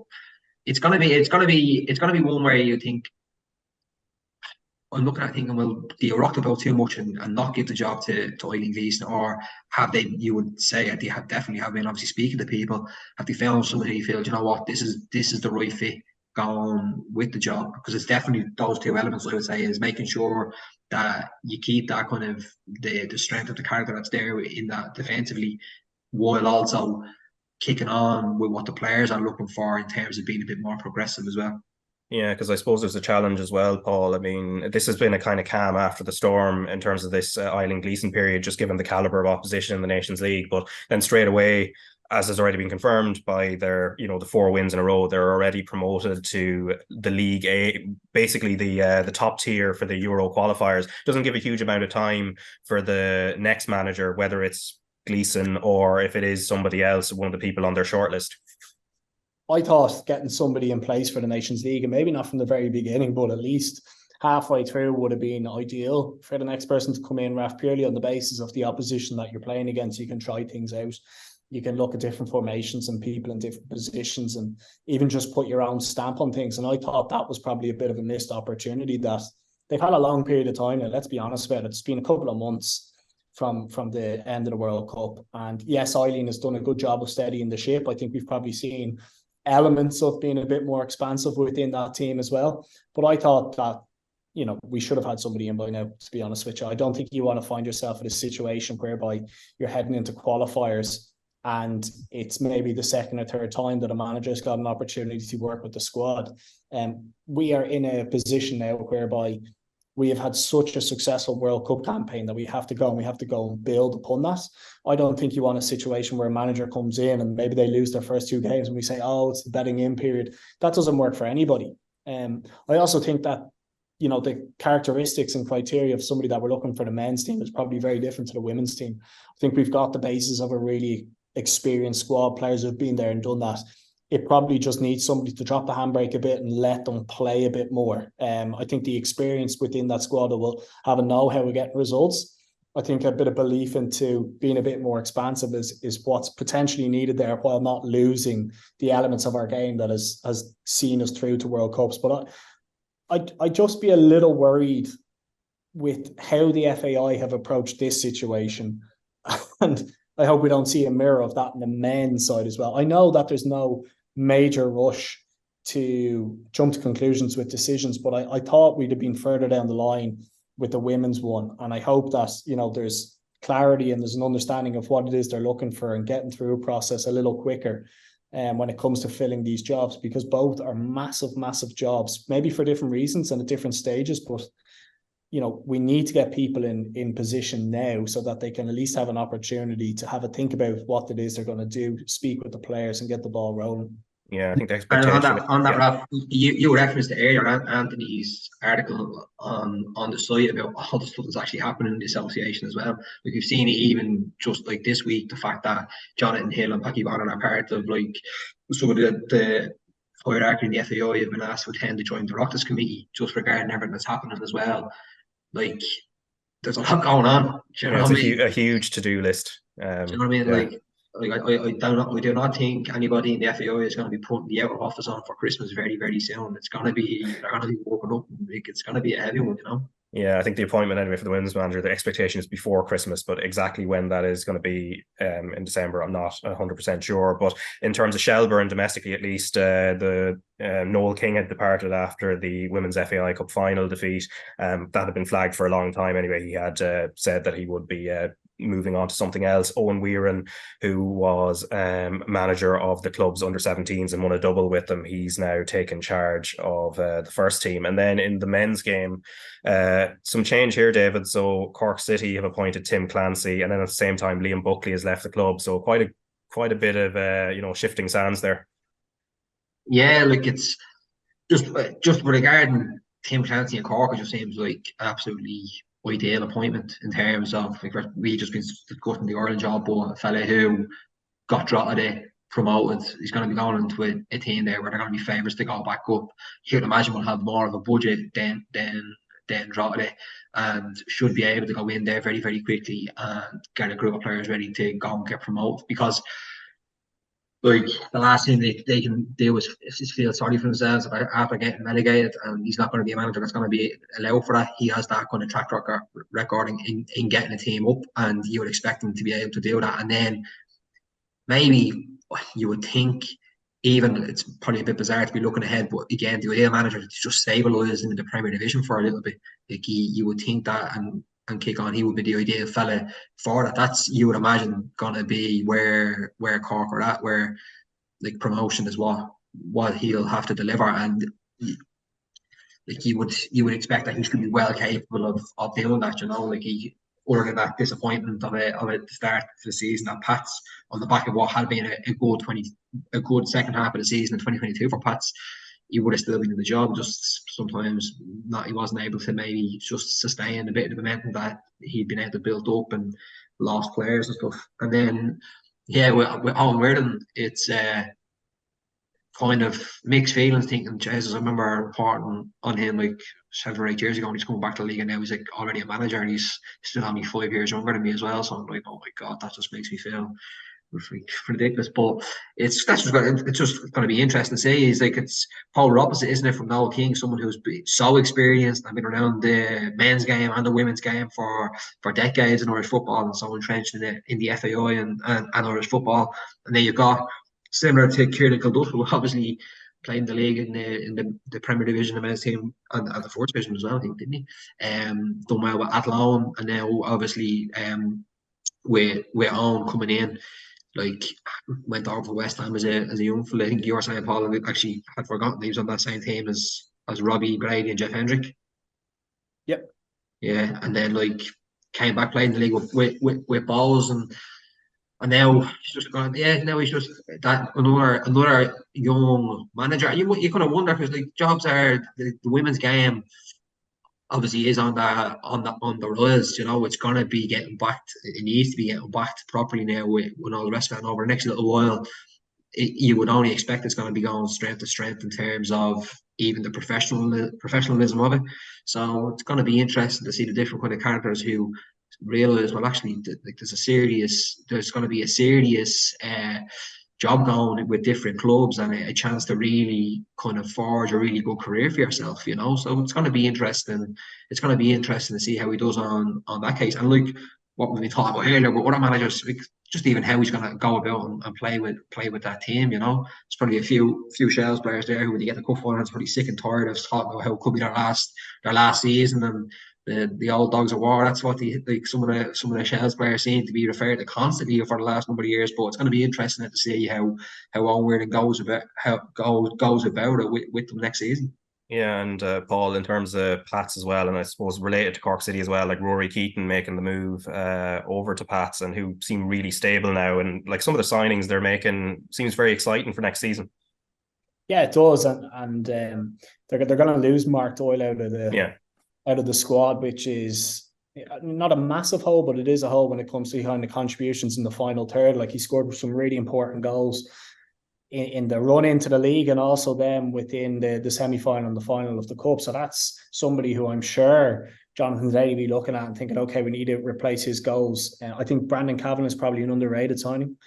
it's gonna be one where you think, I'm looking at thinking, well, do you rock the boat too much and not give the job to Eileen Gleeson, or have they? You would say they have definitely have been obviously speaking to people. Have they found somebody who feels, you know what, this is the right fit going with the job? Because it's definitely those two elements. I would say is making sure that you keep that kind of the strength of the character that's there in that defensively, while also kicking on with what the players are looking for in terms of being a bit more progressive as well. Yeah, because I suppose there's a challenge as well, Paul. I mean, this has been a kind of calm after the storm in terms of this Eileen Gleeson period, just given the caliber of opposition in the Nations League. But then straight away, as has already been confirmed by their, the 4 wins in a row, they're already promoted to the League A, basically the top tier for the Euro qualifiers. Doesn't give a huge amount of time for the next manager, whether it's Gleeson or if it is somebody else, one of the people on their shortlist. I thought getting somebody in place for the Nations League, and maybe not from the very beginning, but at least halfway through, would have been ideal for the next person to come in, Raf, purely on the basis of the opposition that you're playing against. You can try things out. You can look at different formations and people in different positions, and even just put your own stamp on things. And I thought that was probably a bit of a missed opportunity, that they've had a long period of time now. Let's be honest about it. It's been a couple of months from the end of the World Cup. And yes, Eileen has done a good job of steadying the ship. I think we've probably seen elements of being a bit more expansive within that team as well. But I thought that, we should have had somebody in by now, to be honest with you. I don't think you want to find yourself in a situation whereby you're heading into qualifiers and it's maybe the second or third time that a manager's got an opportunity to work with the squad. We are in a position now whereby we have had such a successful World Cup campaign that we have to go and build upon that. I don't think you want a situation where a manager comes in and maybe they lose their first 2 games and we say, oh, it's the betting in period. That doesn't work for anybody. I also think that, the characteristics and criteria of somebody that we're looking for the men's team is probably very different to the women's team. I think we've got the basis of a really experienced squad, players who've been there and done that. It probably just needs somebody to drop the handbrake a bit and let them play a bit more. I think the experience within that squad will have a know-how of getting results. I think a bit of belief into being a bit more expansive is what's potentially needed there, while not losing the elements of our game that has seen us through to World Cups. But I'd just be a little worried with how the FAI have approached this situation. And I hope we don't see a mirror of that on the men's side as well. I know that there's no major rush to jump to conclusions with decisions, but I thought we'd have been further down the line with the women's one. And I hope that, there's clarity and there's an understanding of what it is they're looking for and getting through a process a little quicker when it comes to filling these jobs, because both are massive, massive jobs, maybe for different reasons and at different stages. But, we need to get people in position now so that they can at least have an opportunity to have a think about what it is they're going to do, speak with the players and get the ball rolling. Yeah, I think the And expectation. on that, Raf, you referenced earlier Anthony's article on the site about all the stuff that's actually happening in the association as well. Like, we've seen it even just like this week, the fact that Jonathan Hill and Packy Bannon are part of like some of the hierarchy in the FAI have been asked to attend to join the Rockets committee just regarding everything that's happening as well. Like, there's a lot going on. It's a huge to-do list. Do you know what I mean? Yeah. I do not think anybody in the FAI is going to be putting the out of office on for Christmas very, very soon. They're going to be woken up. It's going to be a heavy one, Yeah, I think the appointment anyway for the women's manager, the expectation is before Christmas, but exactly when that is going to be in December, I'm not 100% sure. But in terms of Shelbourne, domestically at least, the Noel King had departed after the Women's FAI Cup final defeat. That had been flagged for a long time anyway. He had said that he would be moving on to something else. Eoin Wearan, who was manager of the club's under-17s and won a double with them, he's now taken charge of the first team. And then in the men's game, some change here, David. So Cork City have appointed Tim Clancy, and then at the same time Liam Buckley has left the club. So quite a bit of shifting sands there. Yeah, like it's just regarding Tim Clancy and Cork, it just seems like absolutely ideal appointment in terms of, like, we just been discussing the Ireland job, but a fella who got Drogheda promoted, he's going to be going into a team there where they're going to be favourites to go back up. You can imagine we'll have more of a budget than Drogheda, and should be able to go in there very, very quickly and get a group of players ready to go and get promoted, because like the last thing they can do is feel sorry for themselves after getting relegated, and he's not going to be a manager that's going to be allowed for that. He has that kind of track record in getting a team up, and you would expect him to be able to do that. And then maybe you would think, even it's probably a bit bizarre to be looking ahead, but again, the ideal manager to just stabilise into the Premier Division for a little bit. Like, you would think that and kick on, he would be the ideal fella for that. That's, you would imagine, gonna be where Cork are at, where like promotion is what he'll have to deliver, and like you would expect that he should be well capable of doing that. Like, he, other than that disappointment of it at the start of the season at Pats, on the back of what had been a good second half of the season in 2022 for Pats, he would have still been in the job. Just sometimes he wasn't able to maybe just sustain a bit of the momentum that he'd been able to build up, and lost players and stuff. And then with Eoin Wearan, it's kind of mixed feelings, thinking, Jesus, I remember reporting on him like 7 or 8 years ago, and he's coming back to the league, and now he's like already a manager, and he's still only 5 years younger than me as well. So I'm like, oh my God, that just makes me feel ridiculous. But it's just going to be interesting to see. He's like, it's polar opposite, isn't it, from Noel King, someone who's so experienced and been around the men's game and the women's game for decades in Irish football, and so entrenched in the FAI and Irish football. And then you've got, similar to Kieran Kilduff, who obviously played in the league in the Premier Division, the men's team, and the fourth division as well, I think, didn't he? Done well with Athlone, and now obviously with Eoin coming in, like, went over to West Ham as a young fella. I think you were saying, Paul, I actually had forgotten he was on that same team as Robbie Brady and Jeff Hendrick. Yep. Yeah, and then like came back, playing the league with Bowes, and now he's just gone. Yeah, now he's just that another young manager. You kind of wonder, because like jobs are the women's game obviously is on the rise. It's gonna be getting backed. It needs to be getting backed properly now when all the rest of it over the next little while. You would only expect it's going to be going strength to strength in terms of even the professionalism of it. So it's going to be interesting to see the different kind of characters who realise, well, actually, like, there's going to be a serious job going with different clubs, and a chance to really kind of forge a really good career for yourself. So it's going to be interesting. It's going to be interesting to see how he does on that case. And like what we've been talking about earlier with other managers, like, just even how he's going to go about and play with that team. There's probably a few Shells players there who, when they get the cup final, it's probably sick and tired of talking about how it could be their last season, and the old dogs of war. That's what some of the Shells players seem to be referred to constantly for the last number of years. But it's going to be interesting to see how Eoin Wearan goes about it with them next season. Yeah, and Paul, in terms of Pats as well, and I suppose related to Cork City as well, like Rory Keaton making the move over to Pats, and who seem really stable now, and like some of the signings they're making seems very exciting for next season. Yeah, it does, and they're going to lose Mark Doyle out of the squad, which is not a massive hole, but it is a hole when it comes to kind of contributions in the final third. Like, he scored some really important goals in the run into the league, and also then within the semi-final and the final of the cup. So that's somebody who I'm sure Jonathan's Daly be looking at and thinking, okay, we need to replace his goals. I think Brandon Cavan is probably an underrated signing.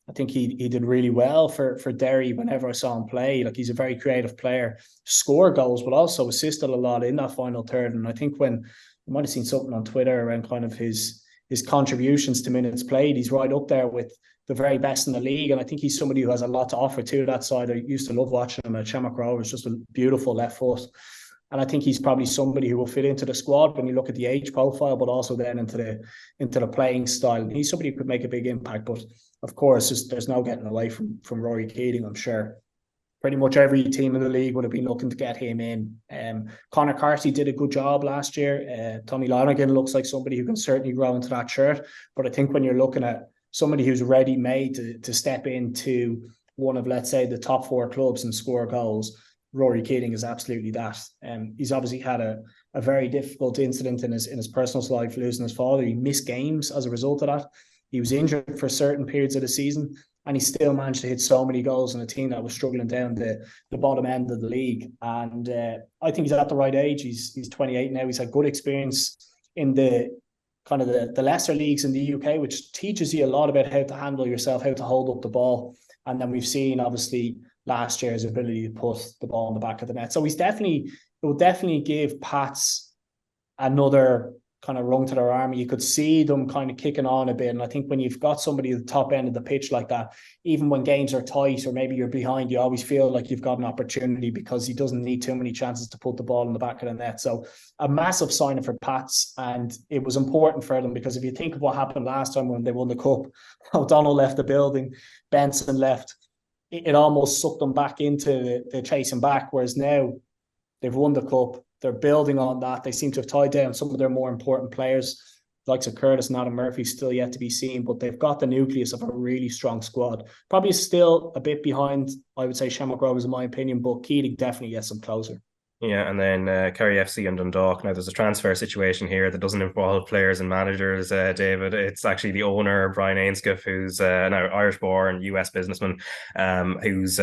I think he did really well for Derry whenever I saw him play. Like, he's a very creative player, score goals, but also assisted a lot in that final third. And I think when you might have seen something on Twitter around kind of his contributions to minutes played, he's right up there with the very best in the league. And I think he's somebody who has a lot to offer to that side. I used to love watching him at Shamrock Rovers, just a beautiful left foot. And I think he's probably somebody who will fit into the squad when you look at the age profile, but also then into the playing style. And he's somebody who could make a big impact. But of course, there's no getting away from Rory Keating, I'm sure. Pretty much every team in the league would have been looking to get him in. Conor Carlsey did a good job last year. Tommy Lonergan looks like somebody who can certainly grow into that shirt. But I think when you're looking at somebody who's ready-made to step into one of, let's say, the top four clubs and score goals, Rory Keating is absolutely that. He's obviously had a very difficult incident in his personal life, losing his father. He missed games as a result of that. He was injured for certain periods of the season, and he still managed to hit so many goals in a team that was struggling down the bottom end of the league. And I think he's at the right age. He's 28 now. He's had good experience in the kind of the lesser leagues in the UK, which teaches you a lot about how to handle yourself, how to hold up the ball. And then we've seen, obviously, last year's ability to put the ball in the back of the net. So it will definitely give Pats another kind of rung to their arm. You could see them kind of kicking on a bit. And I think when you've got somebody at the top end of the pitch like that, even when games are tight or maybe you're behind, you always feel like you've got an opportunity because he doesn't need too many chances to put the ball in the back of the net. So a massive signing for Pats, and it was important for them because if you think of what happened last time when they won the cup, O'Donnell left the building, Benson left, it almost sucked them back into the chasing back, whereas now they've won the cup. They're building on that. They seem to have tied down some of their more important players, like Curtis and Adam Murphy, still yet to be seen, but they've got the nucleus of a really strong squad. Probably still a bit behind, I would say, Shamrock Rovers in my opinion, but Keating definitely gets them closer. Yeah, and then Kerry FC and Dundalk. Now, there's a transfer situation here that doesn't involve players and managers, David. It's actually the owner, Brian Ainscough, who's now Irish-born, US businessman, who's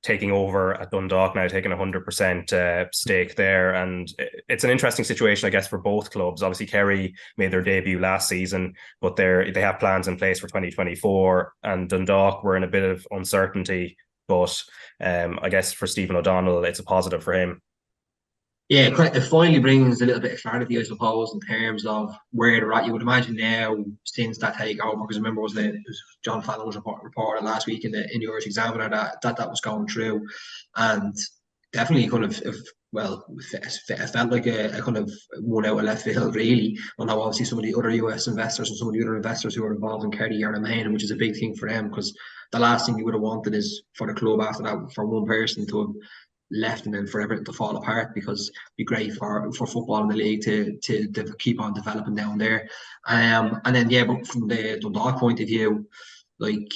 taking over at Dundalk now, taking 100% stake there. And it's an interesting situation, I guess, for both clubs. Obviously, Kerry made their debut last season, but they have plans in place for 2024. And Dundalk were in a bit of uncertainty. But I guess for Stephen O'Donnell, it's a positive for him. Yeah, it finally brings a little bit of clarity, I suppose, in terms of where they're at. You would imagine now, since that takeover, because I remember it was John Fallon was reported last week in the Irish Examiner that was going through, and definitely kind of it felt like a kind of one out of left field, really. Well, now obviously some of the other US investors and some of the other investors who are involved in Kerry are remaining, which is a big thing for them, because the last thing you would have wanted is for the club after that, for one person to have left and then for everything to fall apart, because it'd be great for football in the league to keep on developing down there. And then but from the Dundalk point of view, like,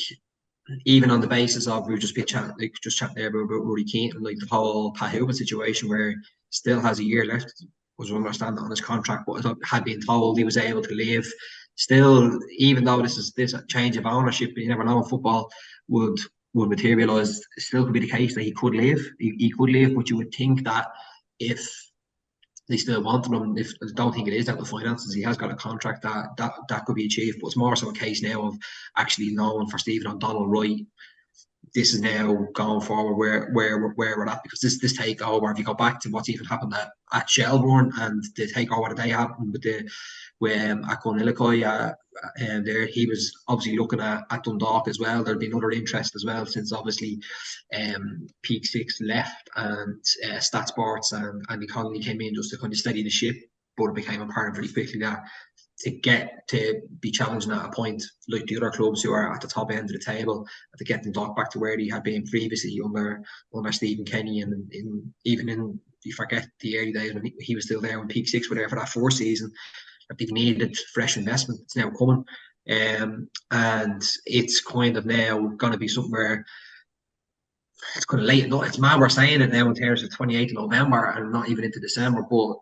even on the basis of we were just chatting there about Rory Keating, like the whole Pat Hooper situation where still has a year left, was understanding on his contract, but had been told he was able to leave. Still, even though this change of ownership, you never know if football would materialise, still could be the case that he could leave. He could leave, but you would think that if they still wanted him, I don't think it is out of the finances. He has got a contract that could be achieved, but it's more so a case now of actually knowing for Stephen O'Donnell, right, this is now going forward where we're at, because this takeover, if you go back to what's even happened at Shelbourne and the takeover that they happened with Akon Ilikoy, and there he was obviously looking at Dundalk as well. There'd been other interest as well, since obviously Peak Six left and Stat Sports and Andy Connolly came in just to kind of steady the ship, but it became apparent very quickly that to get to be challenging at a point like the other clubs who are at the top end of the table, to get Dundalk back to where they had been previously under Stephen Kenny, and even in you forget the early days when he was still there, when Peak Six were there for that 4th season. That they've needed fresh investment. It's now coming. And it's kind of now going to be something where it's kind of late. No, it's mad we're saying it now in terms of 28th of November and not even into December, but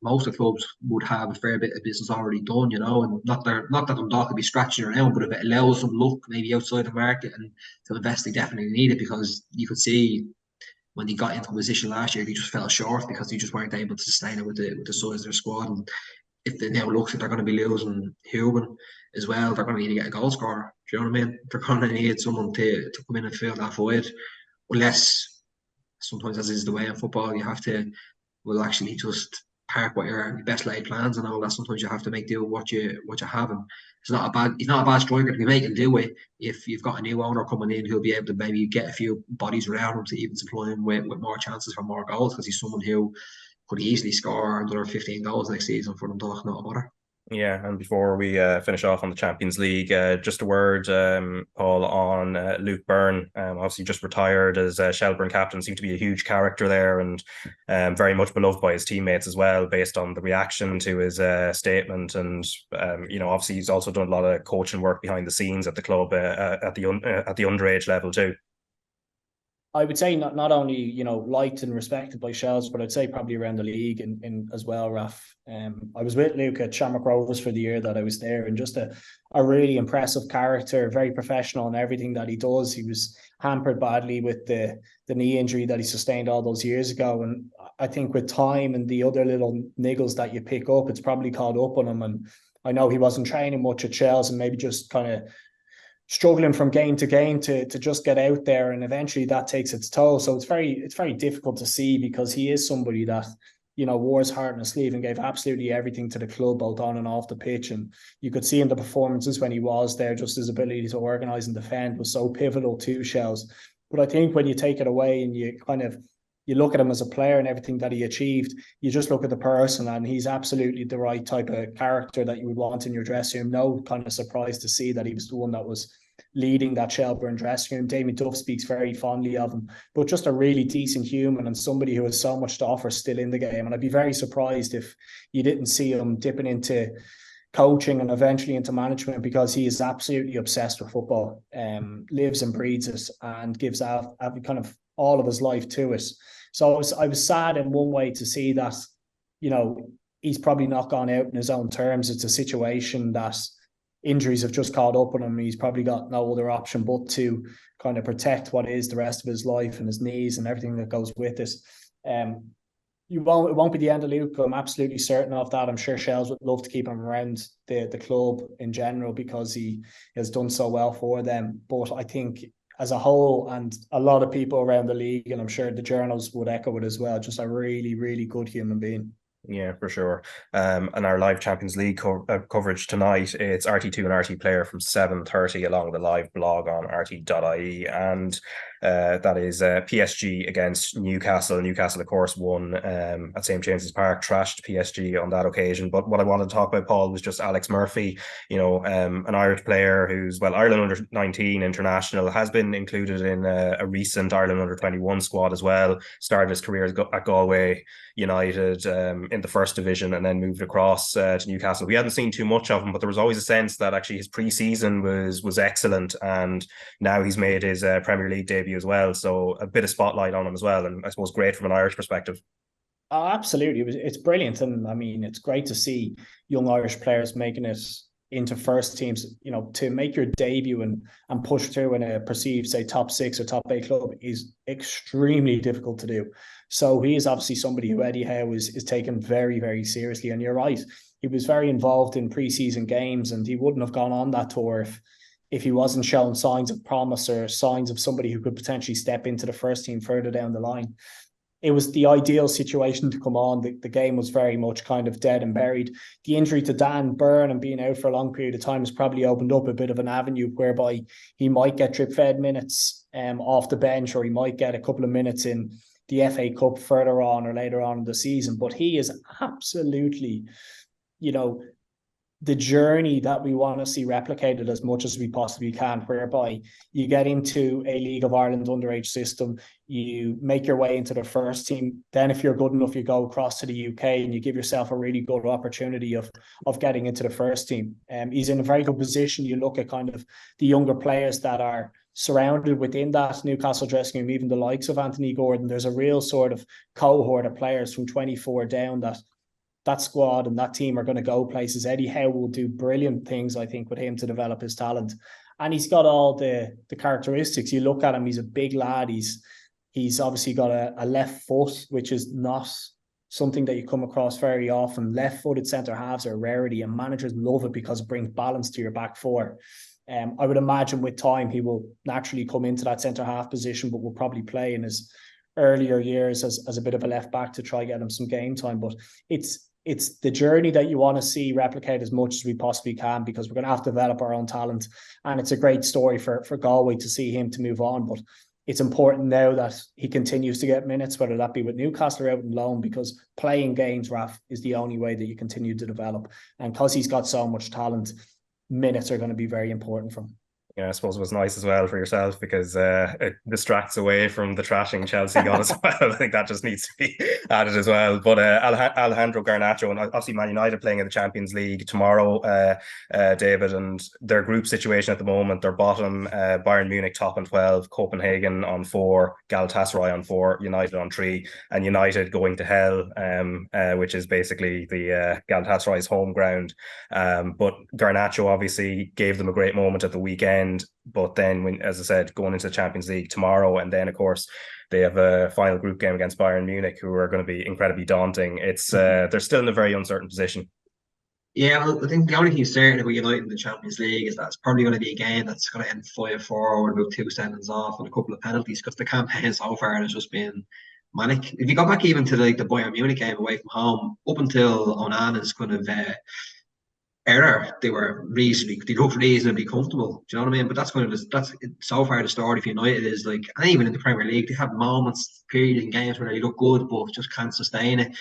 most of the clubs would have a fair bit of business already done, and not that Dundalk could be scratching around, but if it allows them look maybe outside the market and to invest, they definitely need it, because you could see when they got into a position last year, they just fell short because they just weren't able to sustain it with the size of their squad. And if they now looks like they're going to be losing Human as well, they're going to need to get a goal scorer. Do you know what I mean? They're going to need someone to come in and fill that void. Unless, sometimes as is the way in football, you have to, actually just park what your best laid plans and all that. Sometimes you have to make do with what you have. And he's not a bad striker to be making do with if you've got a new owner coming in who'll be able to maybe get a few bodies around him to even supply him with more chances for more goals, because he's someone who could easily score another 15 goals next season for them, not a bother. Yeah, and before we finish off on the Champions League, just a word, Paul, on Luke Byrne. Obviously just retired as Shelbourne captain. Seemed to be a huge character there, and very much beloved by his teammates as well, based on the reaction to his statement. And obviously he's also done a lot of coaching work behind the scenes at the club at the underage level too. I would say not only liked and respected by Shells, but I'd say probably around the league in as well, Raf. I was with Luke at Shamrock Rovers for the year that I was there, and just a really impressive character, very professional in everything that he does. He was hampered badly with the knee injury that he sustained all those years ago, and I think with time and the other little niggles that you pick up, it's probably caught up on him. And I know he wasn't training much at Shells and maybe just kind of struggling from game to game to just get out there, and eventually that takes its toll. So it's very difficult to see, because he is somebody that wore his heart on his sleeve and gave absolutely everything to the club, both on and off the pitch. And you could see in the performances when he was there, just his ability to organise and defend was so pivotal to Shells. But I think when you take it away and you look at him as a player and everything that he achieved, you just look at the person, and he's absolutely the right type of character that you would want in your dressing room. No kind of surprise to see that he was the one that was leading that Shelbourne dressing room. Damien Duff speaks very fondly of him, but just a really decent human and somebody who has so much to offer still in the game. And I'd be very surprised if you didn't see him dipping into coaching and eventually into management, because he is absolutely obsessed with football, lives and breathes it, and gives out kind of all of his life to it. So I was sad in one way to see that, he's probably not gone out in his own terms. It's a situation that injuries have just caught up on him. He's probably got no other option but to kind of protect what is the rest of his life and his knees and everything that goes with it. It won't be the end of Luke. I'm absolutely certain of that. I'm sure Shells would love to keep him around the club in general, because he has done so well for them. But I think as a whole, and a lot of people around the league, and I'm sure the journals would echo it as well, just a really, really good human being. Yeah, for sure. And our live Champions League coverage tonight, it's RT2 and RT Player from 7:30 along the live blog on RT.ie, and that is PSG against Newcastle. Newcastle, of course, won at St James's Park, trashed PSG on that occasion. But what I wanted to talk about, Paul, was just Alex Murphy, an Irish player who's, Ireland under-19 international, has been included in a recent Ireland under-21 squad as well. Started his career at Galway United in the first division, and then moved across to Newcastle. We hadn't seen too much of him, but there was always a sense that actually his pre-season was excellent, and now he's made his Premier League debut as well, so a bit of spotlight on him as well, and I suppose great from an Irish perspective. Oh, absolutely. It's brilliant, and I mean, it's great to see young Irish players making it into first teams. To make your debut and push through in a perceived, say, top 6 or top 8 club is extremely difficult to do. So he is obviously somebody who Eddie Howe is taken very, very seriously. And you're right, he was very involved in pre-season games, and he wouldn't have gone on that tour if he wasn't showing signs of promise or signs of somebody who could potentially step into the first team further down the line. It was the ideal situation to come on. The game was very much kind of dead and buried. The injury to Dan Byrne and being out for a long period of time has probably opened up a bit of an avenue whereby he might get drip-fed minutes off the bench, or he might get a couple of minutes in the FA Cup further on or later on in the season. But he is absolutely, the journey that we want to see replicated as much as we possibly can, whereby you get into a League of Ireland underage system, you make your way into the first team. Then if you're good enough, you go across to the UK and you give yourself a really good opportunity of getting into the first team. He's in a very good position. You look at kind of the younger players that are surrounded within that Newcastle dressing room, even the likes of Anthony Gordon. There's a real sort of cohort of players from 24 down that squad and that team are going to go places. Eddie Howe will do brilliant things, I think, with him to develop his talent. And he's got all the characteristics. You look at him, he's a big lad. He's obviously got a left foot, which is not something that you come across very often. Left-footed centre-halves are a rarity, and managers love it because it brings balance to your back four. I would imagine with time, he will naturally come into that centre-half position, but will probably play in his earlier years as a bit of a left-back to try get him some game time. But it's the journey that you want to see replicate as much as we possibly can, because we're going to have to develop our own talent. And it's a great story for Galway to see him to move on. But it's important now that he continues to get minutes, whether that be with Newcastle or out on loan, because playing games, Raf, is the only way that you continue to develop. And because he's got so much talent, minutes are going to be very important for him. Yeah, I suppose it was nice as well for yourself because it distracts away from the trashing Chelsea got as well. I think that just needs to be added as well. But Alejandro Garnacho, and obviously Man United playing in the Champions League tomorrow, David, and their group situation at the moment, they're bottom, Bayern Munich top on 12, Copenhagen on 4, Galatasaray on 4, United on 3, and United going to hell, which is basically the Galatasaray's home ground. But Garnacho obviously gave them a great moment at the weekend. But then, when, as I said, going into the Champions League tomorrow, and then of course they have a final group game against Bayern Munich, who are going to be incredibly daunting. It's they're still in a very uncertain position. Yeah, well, I think the only thing certain about United in the Champions League is that it's probably going to be a game that's going to end 5-4 with about 2 seconds off and a couple of penalties, because the campaign so far has just been manic. If you go back even to the Bayern Munich game away from home, up until Onana's kind of error, they looked reasonably comfortable. Do you know what I mean? But that's so far the story for United is like, and even in the Premier League, they have moments, period in games where they look good but just can't sustain it.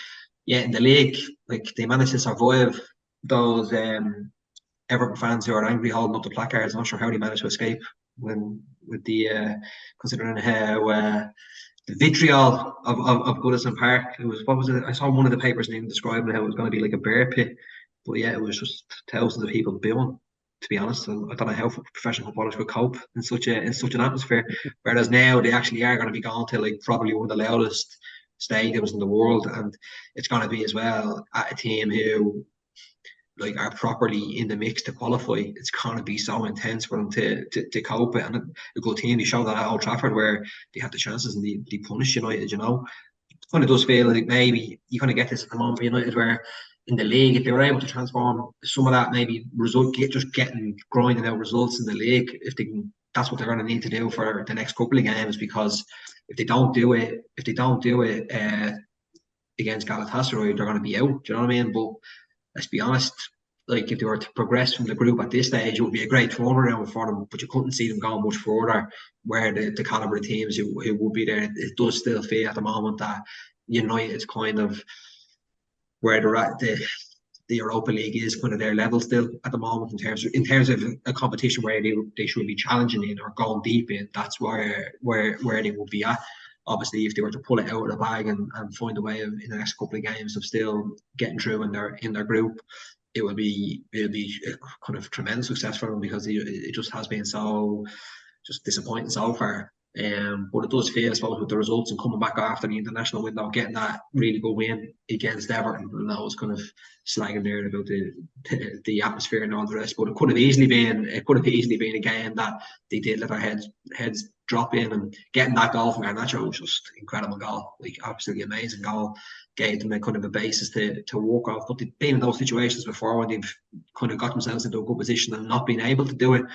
Yeah, in the league, like they managed to survive those Everton fans who are angry holding up the placards. I'm not sure how they managed to escape with the considering how the vitriol of Goodison Park. It was, what was it? I saw one of the papers name describing how it was going to be like a bear pit. But yeah, it was just thousands of people booing, to be honest. And I don't know how professional footballers could cope in such an atmosphere. Whereas now they actually are going to be going to like probably one of the loudest stadiums in the world, and it's going to be as well at a team who like are properly in the mix to qualify. It's going to be so intense for them to cope with. And a good team, they showed that at Old Trafford where they had the chances and they punished United. You know, it kind of does feel like maybe you kind of get this at the moment for United where, in the league, if they were able to transform some of that, maybe grinding out results in the league, if they can, that's what they're going to need to do for the next couple of games. Because if they don't do it against Galatasaray, they're going to be out. Do you know what I mean? But let's be honest, like if they were to progress from the group at this stage, it would be a great turnaround for them. But you couldn't see them going much further. Where the calibre of teams who would be there, it does still feel at the moment that United's kind of where the Europa League is kind of their level still at the moment in terms of a competition where they should be challenging in or going deep in. That's where they would be at. Obviously, if they were to pull it out of the bag and find a way in the next couple of games of still getting through in their group, it would be a kind of tremendous success for them, because it just has been so just disappointing so far. But it does feel, I suppose, with the results and coming back after the international window, getting that really good win against Everton, and I was kind of slagging there about the atmosphere and all the rest. But it could have easily been a game that they did let their heads drop in, and getting that goal from Garnacho was just incredible goal, like absolutely amazing goal. Gave them a kind of a basis to work off. But they've been in those situations before when they've kind of got themselves into a good position and not been able to do it.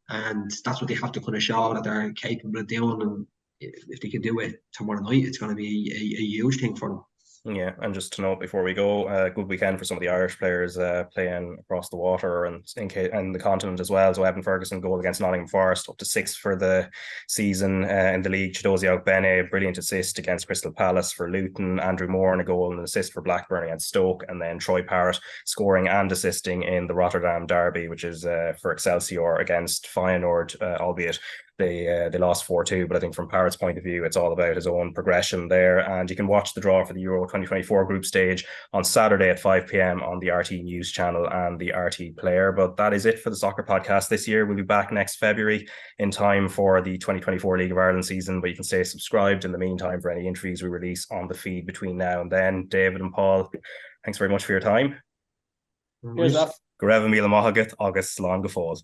And that's what they have to kind of show that they're capable of doing. And if they can do it tomorrow night, it's going to be a huge thing for them. Yeah, and just to note before we go, good weekend for some of the Irish players playing across the water and in the continent as well. So Evan Ferguson goal against Nottingham Forest, up to 6 for the season in the league. Chidozie Ogbene, brilliant assist against Crystal Palace for Luton. Andrew Moore and a goal and an assist for Blackburn against Stoke. And then Troy Parrott scoring and assisting in the Rotterdam derby, which is for Excelsior against Feyenoord, albeit they lost 4-2, but I think from Parrott's point of view, it's all about his own progression there. And you can watch the draw for the Euro 2024 group stage on Saturday at 5 p.m. on the RTÉ News channel and the RTÉ Player. But that is it for the Soccer Podcast this year. We'll be back next February in time for the 2024 League of Ireland season, but you can stay subscribed in the meantime for any interviews we release on the feed between now and then. David and Paul, thanks very much for your time. Here's off. Go raibh míle maithagait agus slán go fóill.